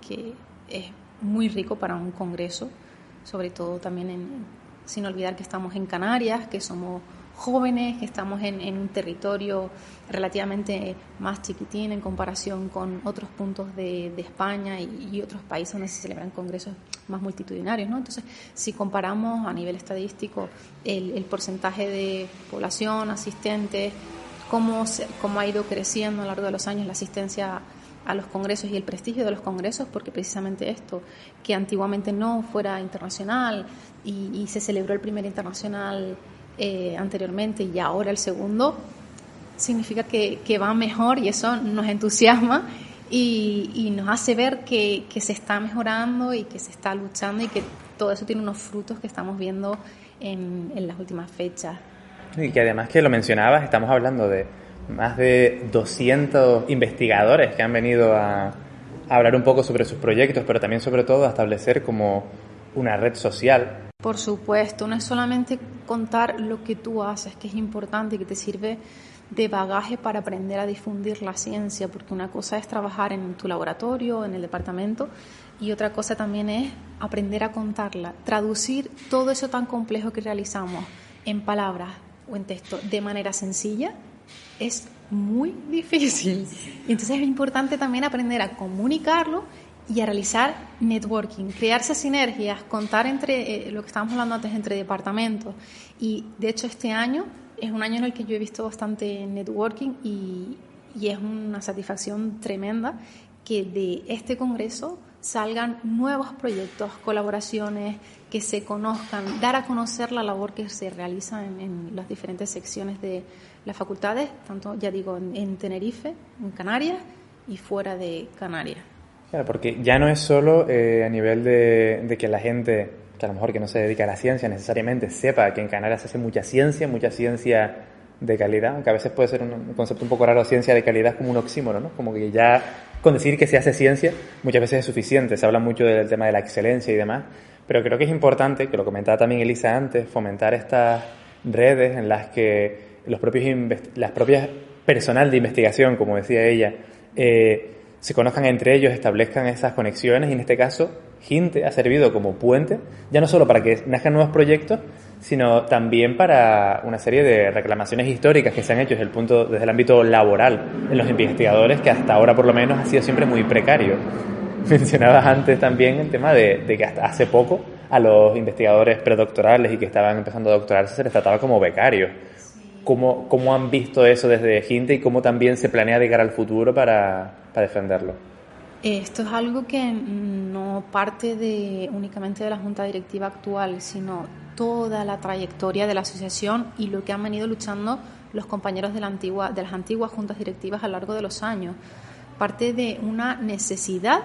S5: es muy rico para un congreso, sobre todo también sin olvidar que estamos en Canarias, que somos jóvenes, que estamos en un territorio relativamente más chiquitín en comparación con otros puntos de España y otros países donde se celebran congresos más multitudinarios, ¿no? Entonces, si comparamos a nivel estadístico el porcentaje de población asistente, cómo ha ido creciendo a lo largo de los años la asistencia a los congresos y el prestigio de los congresos, porque precisamente esto, que antiguamente no fuera internacional y se celebró el primer internacional anteriormente y ahora el segundo, significa que va mejor, y eso nos entusiasma y nos hace ver que se está mejorando y que se está luchando y que todo eso tiene unos frutos que estamos viendo en las últimas fechas.
S3: Y que además, que lo mencionabas, estamos hablando de más de 200 investigadores que han venido a hablar un poco sobre sus proyectos, pero también sobre todo a establecer como una red social.
S5: Por supuesto, no es solamente contar lo que tú haces, que es importante y que te sirve de bagaje para aprender a difundir la ciencia, porque una cosa es trabajar en tu laboratorio, en el departamento, y otra cosa también es aprender a contarla, traducir todo eso tan complejo que realizamos en palabras o en texto de manera sencilla. Es muy difícil. Y entonces es importante también aprender a comunicarlo y a realizar networking, crearse sinergias, contar entre lo que estábamos hablando antes, entre departamentos. Y de hecho este año es un año en el que yo he visto bastante networking y es una satisfacción tremenda que de este congreso salgan nuevos proyectos, colaboraciones, que se conozcan, dar a conocer la labor que se realiza en las diferentes secciones de las facultades, tanto, ya digo, en Tenerife, en Canarias y fuera de Canarias.
S3: Claro, porque ya no es solo a nivel de que la gente, que a lo mejor que no se dedica a la ciencia necesariamente, sepa que en Canarias se hace mucha ciencia de calidad, aunque a veces puede ser un concepto un poco raro, ciencia de calidad, como un oxímoron, ¿no? Como que ya con decir que se hace ciencia muchas veces es suficiente. Se habla mucho del tema de la excelencia y demás, pero creo que es importante, que lo comentaba también Elisa antes, fomentar estas redes en las que las propias personal de investigación, como decía ella, se conozcan entre ellos, establezcan esas conexiones, y en este caso Ginte ha servido como puente, ya no solo para que nazcan nuevos proyectos, sino también para una serie de reclamaciones históricas que se han hecho desde el ámbito laboral en los investigadores, que hasta ahora por lo menos ha sido siempre muy precario. Mencionabas antes también el tema de que hasta hace poco a los investigadores predoctorales y que estaban empezando a doctorarse se les trataba como becarios. ¿Cómo han visto eso desde Ginte y cómo también se planea de cara al futuro para defenderlo?
S5: Esto es algo que no parte únicamente de la Junta Directiva actual, sino toda la trayectoria de la asociación y lo que han venido luchando los compañeros de las antiguas juntas directivas a lo largo de los años. Parte de una necesidad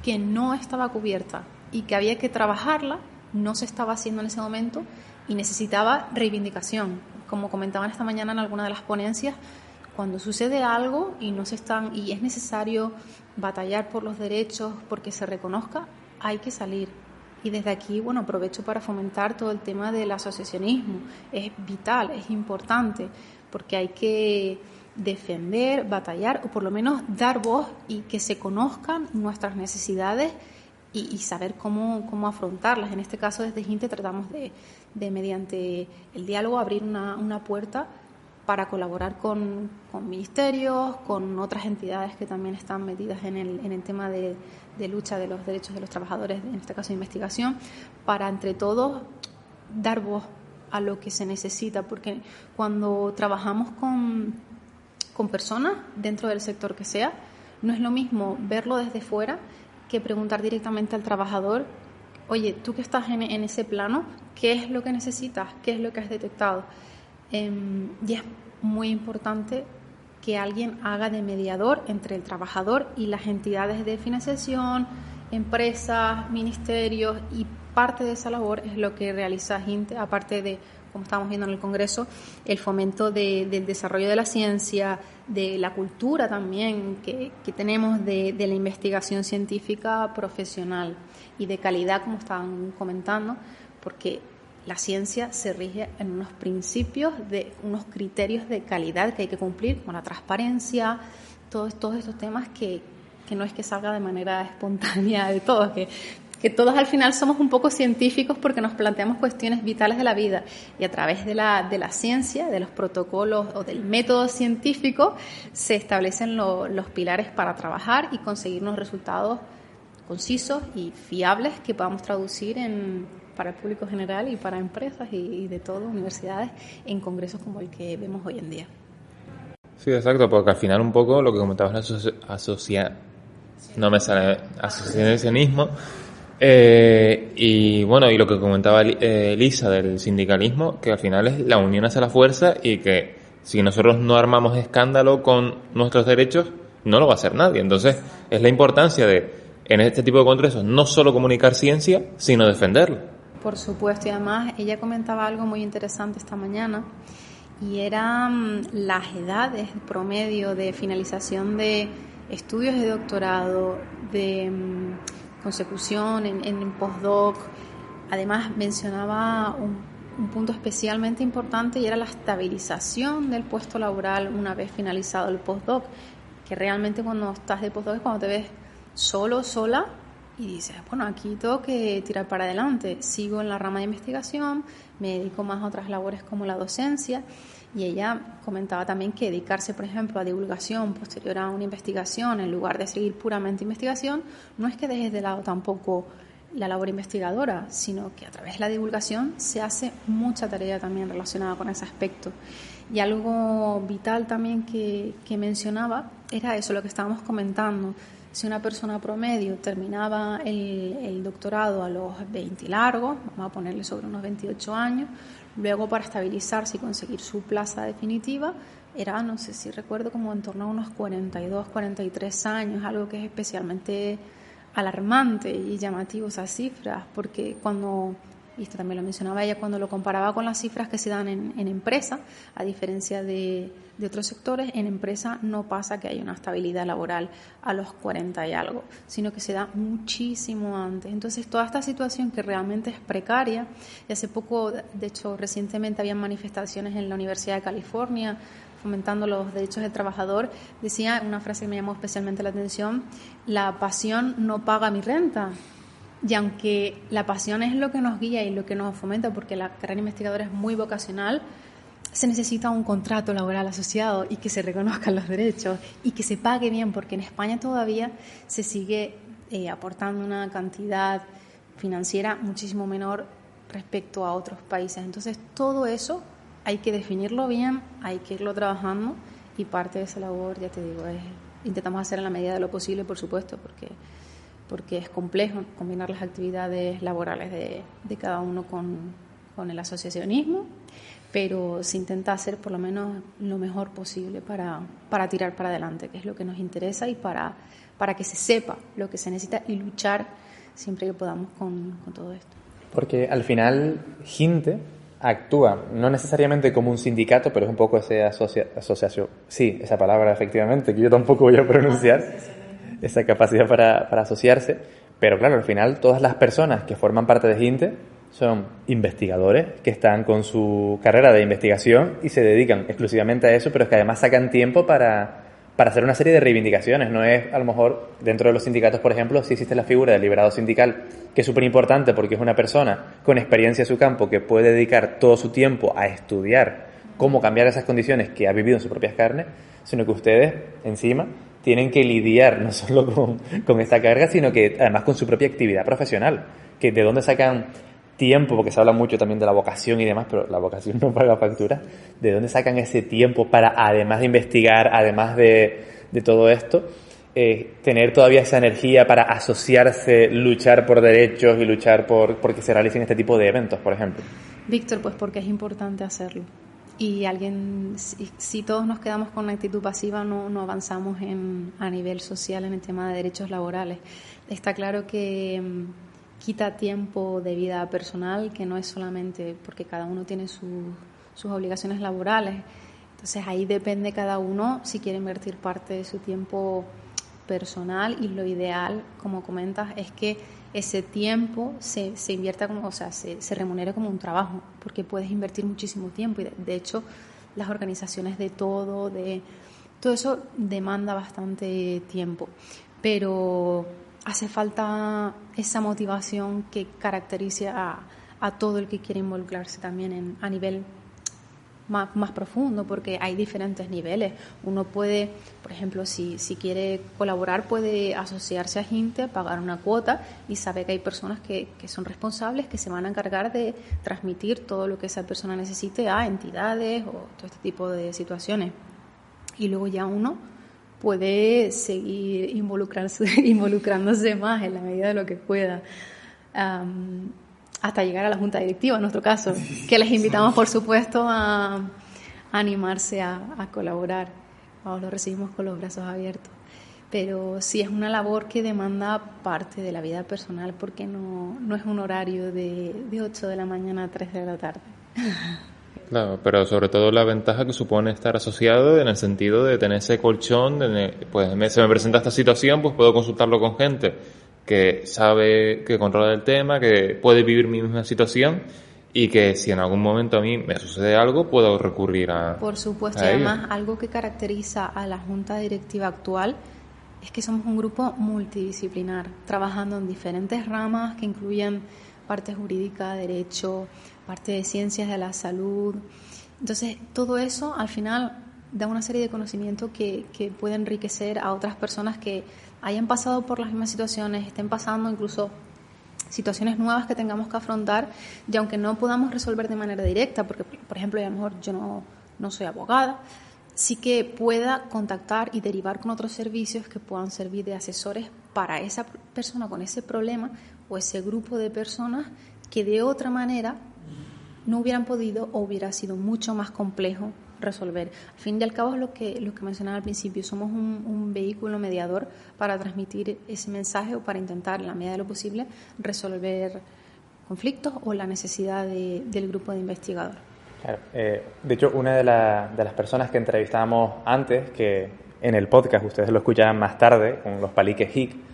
S5: que no estaba cubierta y que había que trabajarla, no se estaba haciendo en ese momento y necesitaba reivindicación. Como comentaban esta mañana en alguna de las ponencias, cuando sucede algo y es necesario batallar por los derechos porque se reconozca, hay que salir. Y desde aquí, bueno, aprovecho para fomentar todo el tema del asociacionismo. Es vital, es importante, porque hay que defender, batallar o por lo menos dar voz y que se conozcan nuestras necesidades y saber cómo afrontarlas. En este caso, desde Ginte tratamos de mediante el diálogo abrir una puerta para colaborar con ministerios, con otras entidades que también están metidas en el tema de lucha de los derechos de los trabajadores, en este caso de investigación, para entre todos dar voz a lo que se necesita, porque cuando trabajamos con personas dentro del sector que sea, no es lo mismo verlo desde fuera que preguntar directamente al trabajador: oye, tú que estás en ese plano, ¿qué es lo que necesitas? ¿Qué es lo que has detectado? Y es muy importante que alguien haga de mediador entre el trabajador y las entidades de financiación, empresas, ministerios, y parte de esa labor es lo que realiza Ginte, aparte de, como estamos viendo en el Congreso, el fomento del desarrollo de la ciencia, de la cultura también que tenemos de la investigación científica profesional y de calidad, como estaban comentando, porque la ciencia se rige en unos principios, unos criterios de calidad que hay que cumplir, con la transparencia, todos estos temas que no es que salga de manera espontánea de todos, que todos al final somos un poco científicos porque nos planteamos cuestiones vitales de la vida y a través de la ciencia, de los protocolos o del método científico se establecen los pilares para trabajar y conseguir unos resultados concisos y fiables que podamos traducir para el público general y para empresas y de todo, universidades, en congresos como el que vemos hoy en día.
S2: Sí, exacto, porque al final un poco lo que comentabas asociacionismo y bueno, y lo que comentaba Lisa del sindicalismo, que al final es la unión hace la fuerza y que si nosotros no armamos escándalo con nuestros derechos, no lo va a hacer nadie. Entonces, es la importancia de, en este tipo de congresos, no solo comunicar ciencia, sino defenderla.
S5: Por supuesto, y además ella comentaba algo muy interesante esta mañana, y eran las edades promedio de finalización de estudios de doctorado, de consecución en postdoc. Además mencionaba un punto especialmente importante y era la estabilización del puesto laboral una vez finalizado el postdoc, que realmente cuando estás de postdoc es cuando te ves sola y dices, bueno, aquí tengo que tirar para adelante, sigo en la rama de investigación, me dedico más a otras labores como la docencia. Y ella comentaba también que dedicarse, por ejemplo, a divulgación posterior a una investigación en lugar de seguir puramente investigación, no es que dejes de lado tampoco la labor investigadora, sino que a través de la divulgación se hace mucha tarea también relacionada con ese aspecto. Y algo vital también que mencionaba era eso, lo que estábamos comentando. Si una persona promedio terminaba el doctorado a los 20 largos, vamos a ponerle sobre unos 28 años, luego para estabilizarse y conseguir su plaza definitiva, era, no sé si recuerdo, como en torno a unos 42, 43 años, algo que es especialmente alarmante y llamativo esas cifras, porque cuando, y esto también lo mencionaba ella, cuando lo comparaba con las cifras que se dan en empresa, a diferencia de otros sectores, en empresa no pasa que haya una estabilidad laboral a los 40 y algo, sino que se da muchísimo antes. Entonces, toda esta situación que realmente es precaria, y hace poco, de hecho, recientemente habían manifestaciones en la Universidad de California fomentando los derechos del trabajador, decía una frase que me llamó especialmente la atención: la pasión no paga mi renta. Y aunque la pasión es lo que nos guía y lo que nos fomenta, porque la carrera investigadora es muy vocacional, se necesita un contrato laboral asociado y que se reconozcan los derechos y que se pague bien, porque en España todavía se sigue aportando una cantidad financiera muchísimo menor respecto a otros países. Entonces, todo eso hay que definirlo bien, hay que irlo trabajando, y parte de esa labor, ya te digo, intentamos hacer en la medida de lo posible, por supuesto, porque es complejo combinar las actividades laborales de cada uno con el asociacionismo, pero se intenta hacer por lo menos lo mejor posible para tirar para adelante, que es lo que nos interesa, y para que se sepa lo que se necesita y luchar siempre que podamos con todo esto.
S3: Porque al final Ginte actúa no necesariamente como un sindicato, pero es un poco esa asociación, sí, esa palabra efectivamente, que yo tampoco voy a pronunciar, esa capacidad para asociarse, pero claro, al final todas las personas que forman parte de Ginte son investigadores que están con su carrera de investigación y se dedican exclusivamente a eso, pero es que además sacan tiempo para hacer una serie de reivindicaciones. No es, a lo mejor, dentro de los sindicatos, por ejemplo, sí existe la figura del liberado sindical, que es súper importante porque es una persona con experiencia en su campo que puede dedicar todo su tiempo a estudiar cómo cambiar esas condiciones que ha vivido en sus propias carnes, sino que ustedes, encima, tienen que lidiar no solo con esta carga, sino que además con su propia actividad profesional, que de dónde sacan tiempo, porque se habla mucho también de la vocación y demás, pero la vocación no paga facturas. ¿De dónde sacan ese tiempo para, además de investigar, además de todo esto, tener todavía esa energía para asociarse, luchar por derechos y luchar por que se realicen este tipo de eventos, por ejemplo?
S5: Víctor, pues porque es importante hacerlo. Y si todos nos quedamos con una actitud pasiva, no avanzamos a nivel social en el tema de derechos laborales. Está claro que quita tiempo de vida personal, que no es solamente porque cada uno tiene sus obligaciones laborales. Entonces ahí depende cada uno si quiere invertir parte de su tiempo personal, y lo ideal, como comentas, es que ese tiempo se invierta como, o sea, se remunere como un trabajo, porque puedes invertir muchísimo tiempo, y de hecho las organizaciones de todo, de Todo eso demanda bastante tiempo, pero hace falta esa motivación que caracterice a todo el que quiere involucrarse también a nivel más profundo, porque hay diferentes niveles. Uno puede, por ejemplo, si quiere colaborar, puede asociarse a Ginte, pagar una cuota y sabe que hay personas que son responsables, que se van a encargar de transmitir todo lo que esa persona necesite a entidades o todo este tipo de situaciones. Y luego ya uno puede seguir involucrándose más en la medida de lo que pueda. Hasta llegar a la junta directiva, en nuestro caso, que les invitamos, por supuesto, a animarse a colaborar. Lo recibimos con los brazos abiertos. Pero sí es una labor que demanda parte de la vida personal, porque no es un horario de 8 de la mañana a 3 de la tarde.
S2: Claro, pero sobre todo la ventaja que supone estar asociado en el sentido de tener ese colchón, pues se me presenta esta situación, pues puedo consultarlo con gente que sabe, que controla el tema, que puede vivir mi misma situación y que si en algún momento a mí me sucede algo, puedo recurrir a
S5: Por supuesto,
S2: a
S5: y
S2: ello.
S5: además algo que caracteriza a la Junta Directiva actual es que somos un grupo multidisciplinar, trabajando en diferentes ramas que incluyen parte jurídica, derecho, parte de ciencias de la salud. Entonces, todo eso al final da una serie de conocimientos que puede enriquecer a otras personas que hayan pasado por las mismas situaciones, estén pasando incluso situaciones nuevas que tengamos que afrontar, y aunque no podamos resolver de manera directa, porque, por ejemplo, a lo mejor yo no soy abogada, sí que pueda contactar y derivar con otros servicios que puedan servir de asesores para esa persona con ese problema o ese grupo de personas que de otra manera no hubieran podido o hubiera sido mucho más complejo resolver. Al fin y al cabo es lo que mencionaba al principio, somos un vehículo mediador para transmitir ese mensaje o para intentar, en la medida de lo posible, resolver conflictos o la necesidad del grupo de investigadores.
S3: Claro. De hecho, una de las personas que entrevistábamos antes, que en el podcast ustedes lo escucharán más tarde, con los paliques HIC,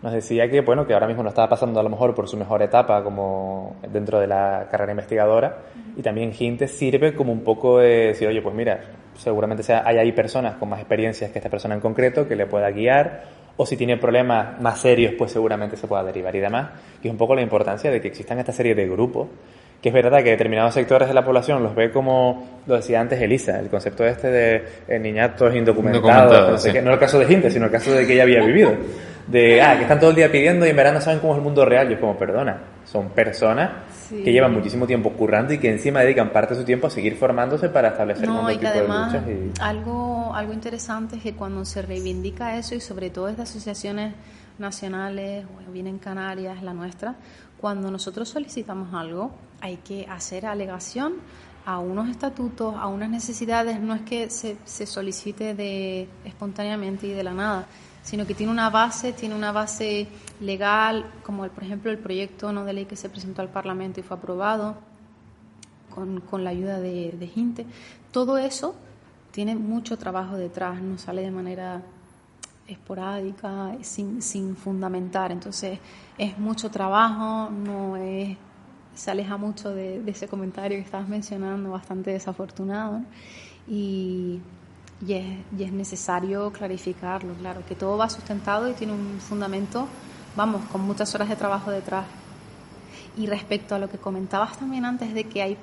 S3: nos decía que bueno, que ahora mismo no estaba pasando a lo mejor por su mejor etapa como dentro de la carrera investigadora, y también Ginte sirve como un poco de decir, oye, pues mira, seguramente hay ahí personas con más experiencias que esta persona en concreto que le pueda guiar, o si tiene problemas más serios, pues seguramente se pueda derivar y demás, y es un poco la importancia de que existan esta serie de grupos, que es verdad que determinados sectores de la población los ve como, lo decía antes Elisa, el concepto de niñatos indocumentados, no sé qué, no el caso de Ginte, sino el caso de que ella había vivido. Que están todo el día pidiendo y en verano saben cómo es el mundo real. Yo como, perdona, son personas que llevan muchísimo tiempo currando y que encima dedican parte de su tiempo a seguir formándose para establecer un tipo de luchas.
S5: Algo interesante es que cuando se reivindica eso, y sobre todo desde asociaciones nacionales o bien en Canarias, la nuestra, cuando nosotros solicitamos algo hay que hacer alegación a unos estatutos, a unas necesidades. No es que se solicite espontáneamente y de la nada, sino que tiene una base legal, como por ejemplo el proyecto de ley que se presentó al Parlamento y fue aprobado con la ayuda de Ginte. Todo eso tiene mucho trabajo detrás, no sale de manera esporádica, sin fundamentar. Entonces es mucho trabajo, se aleja mucho de ese comentario que estabas mencionando, bastante desafortunado, y es necesario clarificarlo, claro, que todo va sustentado y tiene un fundamento, con muchas horas de trabajo detrás. Y respecto a lo que comentabas también antes de que hay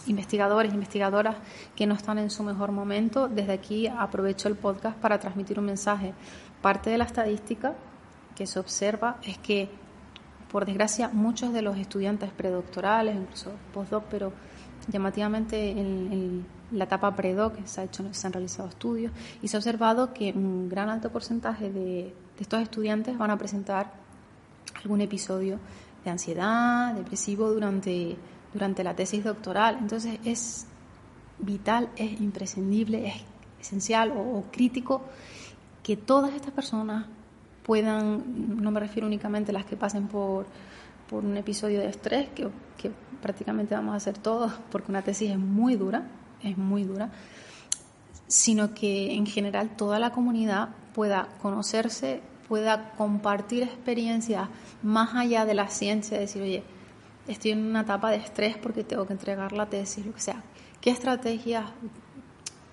S5: investigadores e investigadoras que no están en su mejor momento, desde aquí aprovecho el podcast para transmitir un mensaje. Parte de la estadística que se observa es que, por desgracia, muchos de los estudiantes predoctorales, incluso postdoc, pero llamativamente en la etapa predoc se han realizado estudios y se ha observado que un gran alto porcentaje de estos estudiantes van a presentar algún episodio de ansiedad, depresivo durante la tesis doctoral. Entonces es vital, es imprescindible, es esencial o crítico que todas estas personas puedan, no me refiero únicamente a las que pasen por un episodio de estrés, que prácticamente vamos a hacer todos, porque una tesis es muy dura, sino que en general toda la comunidad pueda conocerse, pueda compartir experiencias más allá de la ciencia, decir, oye, estoy en una etapa de estrés porque tengo que entregar la tesis, lo que sea. ¿Qué estrategias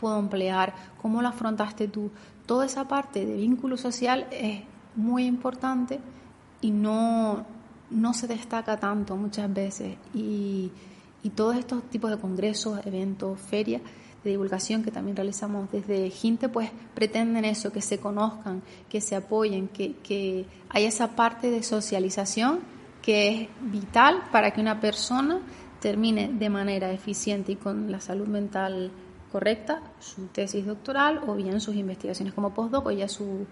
S5: puedo emplear, cómo lo afrontaste tú. Toda esa parte de vínculo social es muy importante y no se destaca tanto muchas veces. Y todos estos tipos de congresos, eventos, ferias de divulgación que también realizamos desde Ginte, pues pretenden eso, que se conozcan, que se apoyen, que haya esa parte de socialización que es vital para que una persona termine de manera eficiente y con la salud mental correcta su tesis doctoral o bien sus investigaciones como postdoc o ya su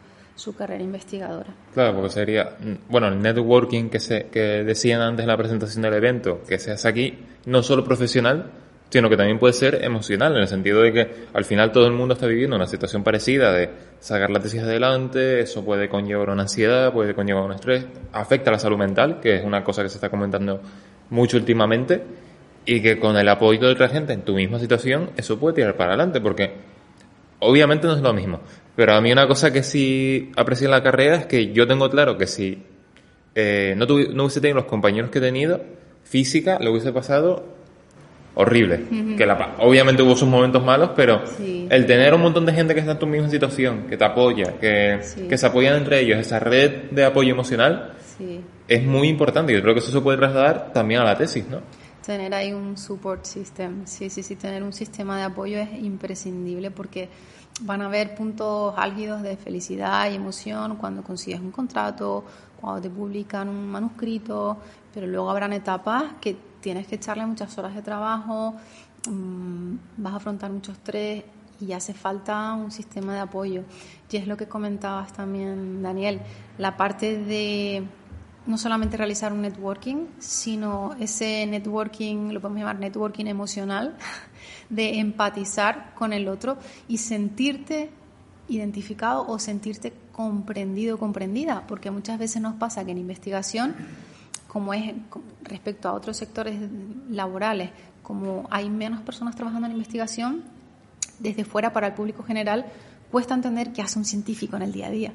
S5: carrera investigadora.
S2: Claro, porque sería, bueno, el networking que decían antes en la presentación del evento, que se hace aquí, no solo profesional, sino que también puede ser emocional, en el sentido de que al final todo el mundo está viviendo una situación parecida de sacar la tesis adelante, eso puede conllevar una ansiedad, puede conllevar un estrés, afecta a la salud mental, que es una cosa que se está comentando mucho últimamente, y que con el apoyo de otra gente en tu misma situación, eso puede tirar para adelante, porque obviamente no es lo mismo. Pero a mí una cosa que sí aprecio en la carrera es que yo tengo claro que si no hubiese tenido los compañeros que he tenido, física lo hubiese pasado horrible.
S5: Uh-huh.
S2: Que obviamente hubo sus momentos malos, pero
S5: sí.
S2: El tener un montón de gente que está en tu misma situación, que te apoya, que se apoyan entre ellos, esa red de apoyo emocional, es muy importante. Y yo creo que eso se puede trasladar también a la tesis, ¿no?
S5: Tener ahí un support system, sí, tener un sistema de apoyo es imprescindible porque van a haber puntos álgidos de felicidad y emoción cuando consigues un contrato, cuando te publican un manuscrito, pero luego habrán etapas que tienes que echarle muchas horas de trabajo, vas a afrontar mucho estrés y hace falta un sistema de apoyo. Y es lo que comentabas también, Daniel, la parte de no solamente realizar un networking, sino ese networking, lo podemos llamar networking emocional, de empatizar con el otro y sentirte identificado o sentirte comprendido o comprendida, porque muchas veces nos pasa que en investigación, como es respecto a otros sectores laborales, como hay menos personas trabajando en investigación, desde fuera para el público general, cuesta entender qué hace un científico en el día a día.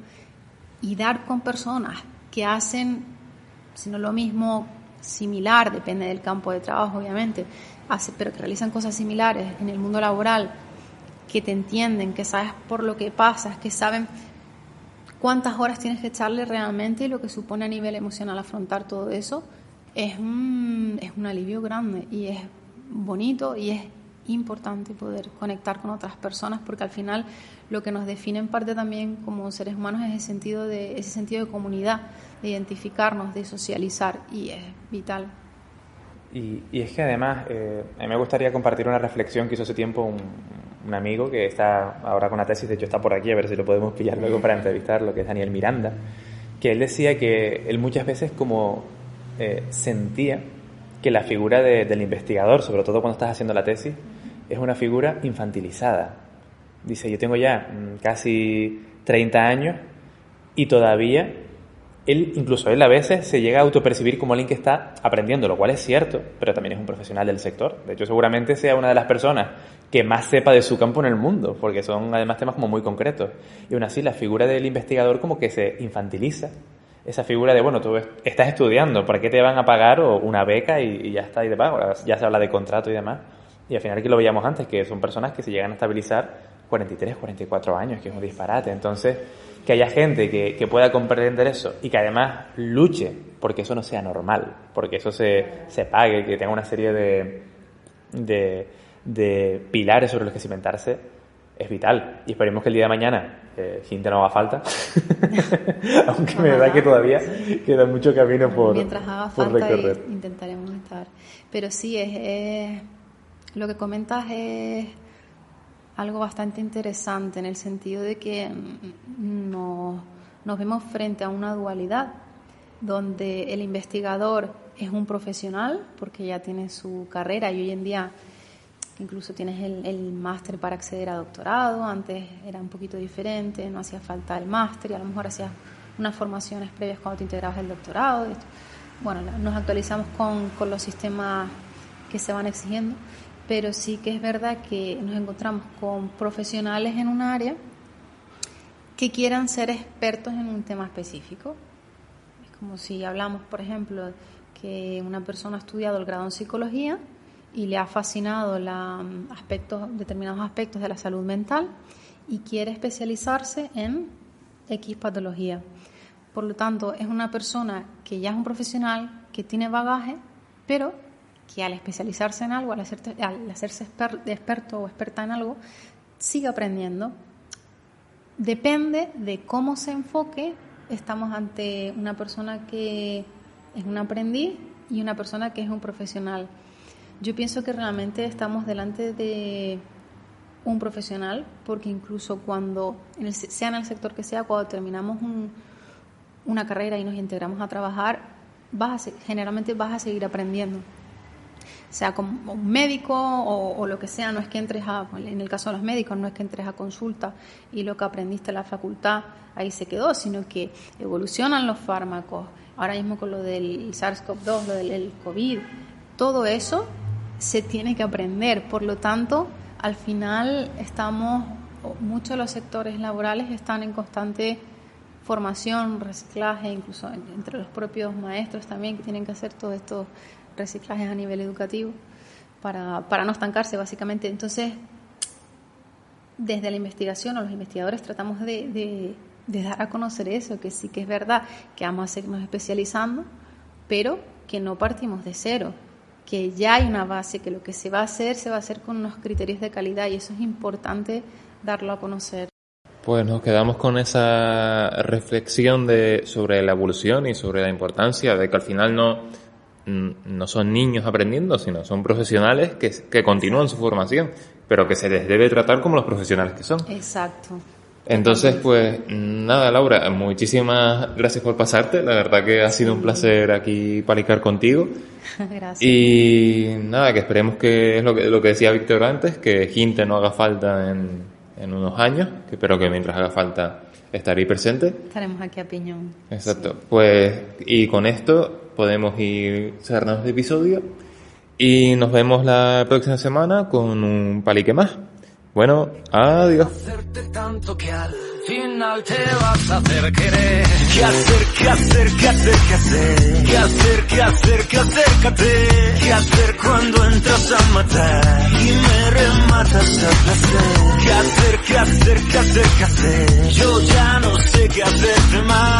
S5: Y dar con personas que hacen, si no lo mismo, similar, depende del campo de trabajo obviamente, pero que realizan cosas similares en el mundo laboral, que te entienden, que sabes por lo que pasas, que saben cuántas horas tienes que echarle realmente y lo que supone a nivel emocional afrontar todo eso, es un alivio grande y es bonito y es importante poder conectar con otras personas porque al final lo que nos define en parte también como seres humanos es ese sentido de comunidad, de identificarnos, de socializar y es vital.
S3: Y es que además a mí me gustaría compartir una reflexión que hizo hace tiempo un amigo que está ahora con la tesis, de hecho está por aquí, a ver si lo podemos pillar luego para entrevistarlo, que es Daniel Miranda, que él decía que él muchas veces como sentía que la figura del investigador, sobre todo cuando estás haciendo la tesis, es una figura infantilizada. Dice, yo tengo ya casi 30 años y todavía incluso él a veces se llega a autopercibir como alguien que está aprendiendo, lo cual es cierto, pero también es un profesional del sector. De hecho, seguramente sea una de las personas que más sepa de su campo en el mundo, porque son además temas como muy concretos. Y aún así, la figura del investigador como que se infantiliza. Esa figura de, bueno, tú estás estudiando, ¿para qué te van a pagar o una beca y ya está, y demás? Ahora ya se habla de contrato y demás. Y al final aquí lo veíamos antes, que son personas que se llegan a estabilizar 43, 44 años, que es un disparate. Entonces, que haya gente que pueda comprender eso y que además luche porque eso no sea normal, porque eso se pague, que tenga una serie de pilares sobre los que cimentarse, es vital. Y esperemos que el día de mañana Ginte no haga falta, aunque me da que todavía queda mucho camino por
S5: mientras haga falta
S3: recorrer.
S5: Intentaremos estar. Pero sí, es lo que comentas es algo bastante interesante en el sentido de que nos vemos frente a una dualidad donde el investigador es un profesional porque ya tiene su carrera y hoy en día incluso tienes el máster para acceder a doctorado. Antes era un poquito diferente, no hacía falta el máster y a lo mejor hacías unas formaciones previas cuando te integrabas al doctorado. Bueno, nos actualizamos con los sistemas que se van exigiendo, pero sí que es verdad que nos encontramos con profesionales en un área que quieran ser expertos en un tema específico. Es como si hablamos, por ejemplo, que una persona ha estudiado el grado en psicología y le ha fascinado determinados aspectos de la salud mental y quiere especializarse en X patología. Por lo tanto, es una persona que ya es un profesional, que tiene bagaje, pero que al especializarse en algo, al hacerse experto o experta en algo, sigue aprendiendo. Depende de cómo se enfoque. Estamos ante una persona que es un aprendiz y una persona que es un profesional. Yo pienso que realmente estamos delante de un profesional, porque incluso cuando, sea en el sector que sea, cuando terminamos una carrera y nos integramos a trabajar, generalmente vas a seguir aprendiendo. Sea como un médico o lo que sea, no es que entres en el caso de los médicos, no es que entres a consulta y lo que aprendiste en la facultad ahí se quedó, sino que evolucionan los fármacos. Ahora mismo con lo del SARS-CoV-2, lo del COVID, todo eso se tiene que aprender. Por lo tanto, al final muchos de los sectores laborales están en constante formación, reciclaje, incluso entre los propios maestros también, que tienen que hacer todos estos reciclajes a nivel educativo para no estancarse, básicamente. Entonces, desde la investigación, o los investigadores tratamos de dar a conocer eso, que sí que es verdad que vamos a seguirnos especializando, pero que no partimos de cero, que ya hay una base, que lo que se va a hacer con unos criterios de calidad, y eso es importante darlo a conocer.
S2: Pues nos quedamos con esa reflexión sobre la evolución y sobre la importancia de que al final no son niños aprendiendo, sino son profesionales que continúan su formación, pero que se les debe tratar como los profesionales que son.
S5: Exacto.
S2: Entonces, pues nada, Laura, muchísimas gracias por pasarte. La verdad que ha sido un placer aquí palicar contigo.
S5: Gracias.
S2: Y nada, que esperemos que es lo que decía Víctor antes, que Ginte no haga falta en unos años, pero que mientras haga falta estaré presente.
S5: Estaremos aquí a piñón.
S2: Exacto.
S5: Sí.
S2: Pues, y con esto podemos ir cerrando el episodio y nos vemos la próxima semana con un palique más. Bueno, adiós.
S1: Hacerte tanto que al final te vas a hacer querer. ¿Qué hacer, qué hacer, qué hacer, qué hacer? ¿Qué hacer, qué hacer, qué acércate? ¿Qué hacer cuando entras a matar y me rematas a placer? ¿Qué hacer, qué hacer, qué hacer, qué hacer? Yo ya no sé qué hacerte más.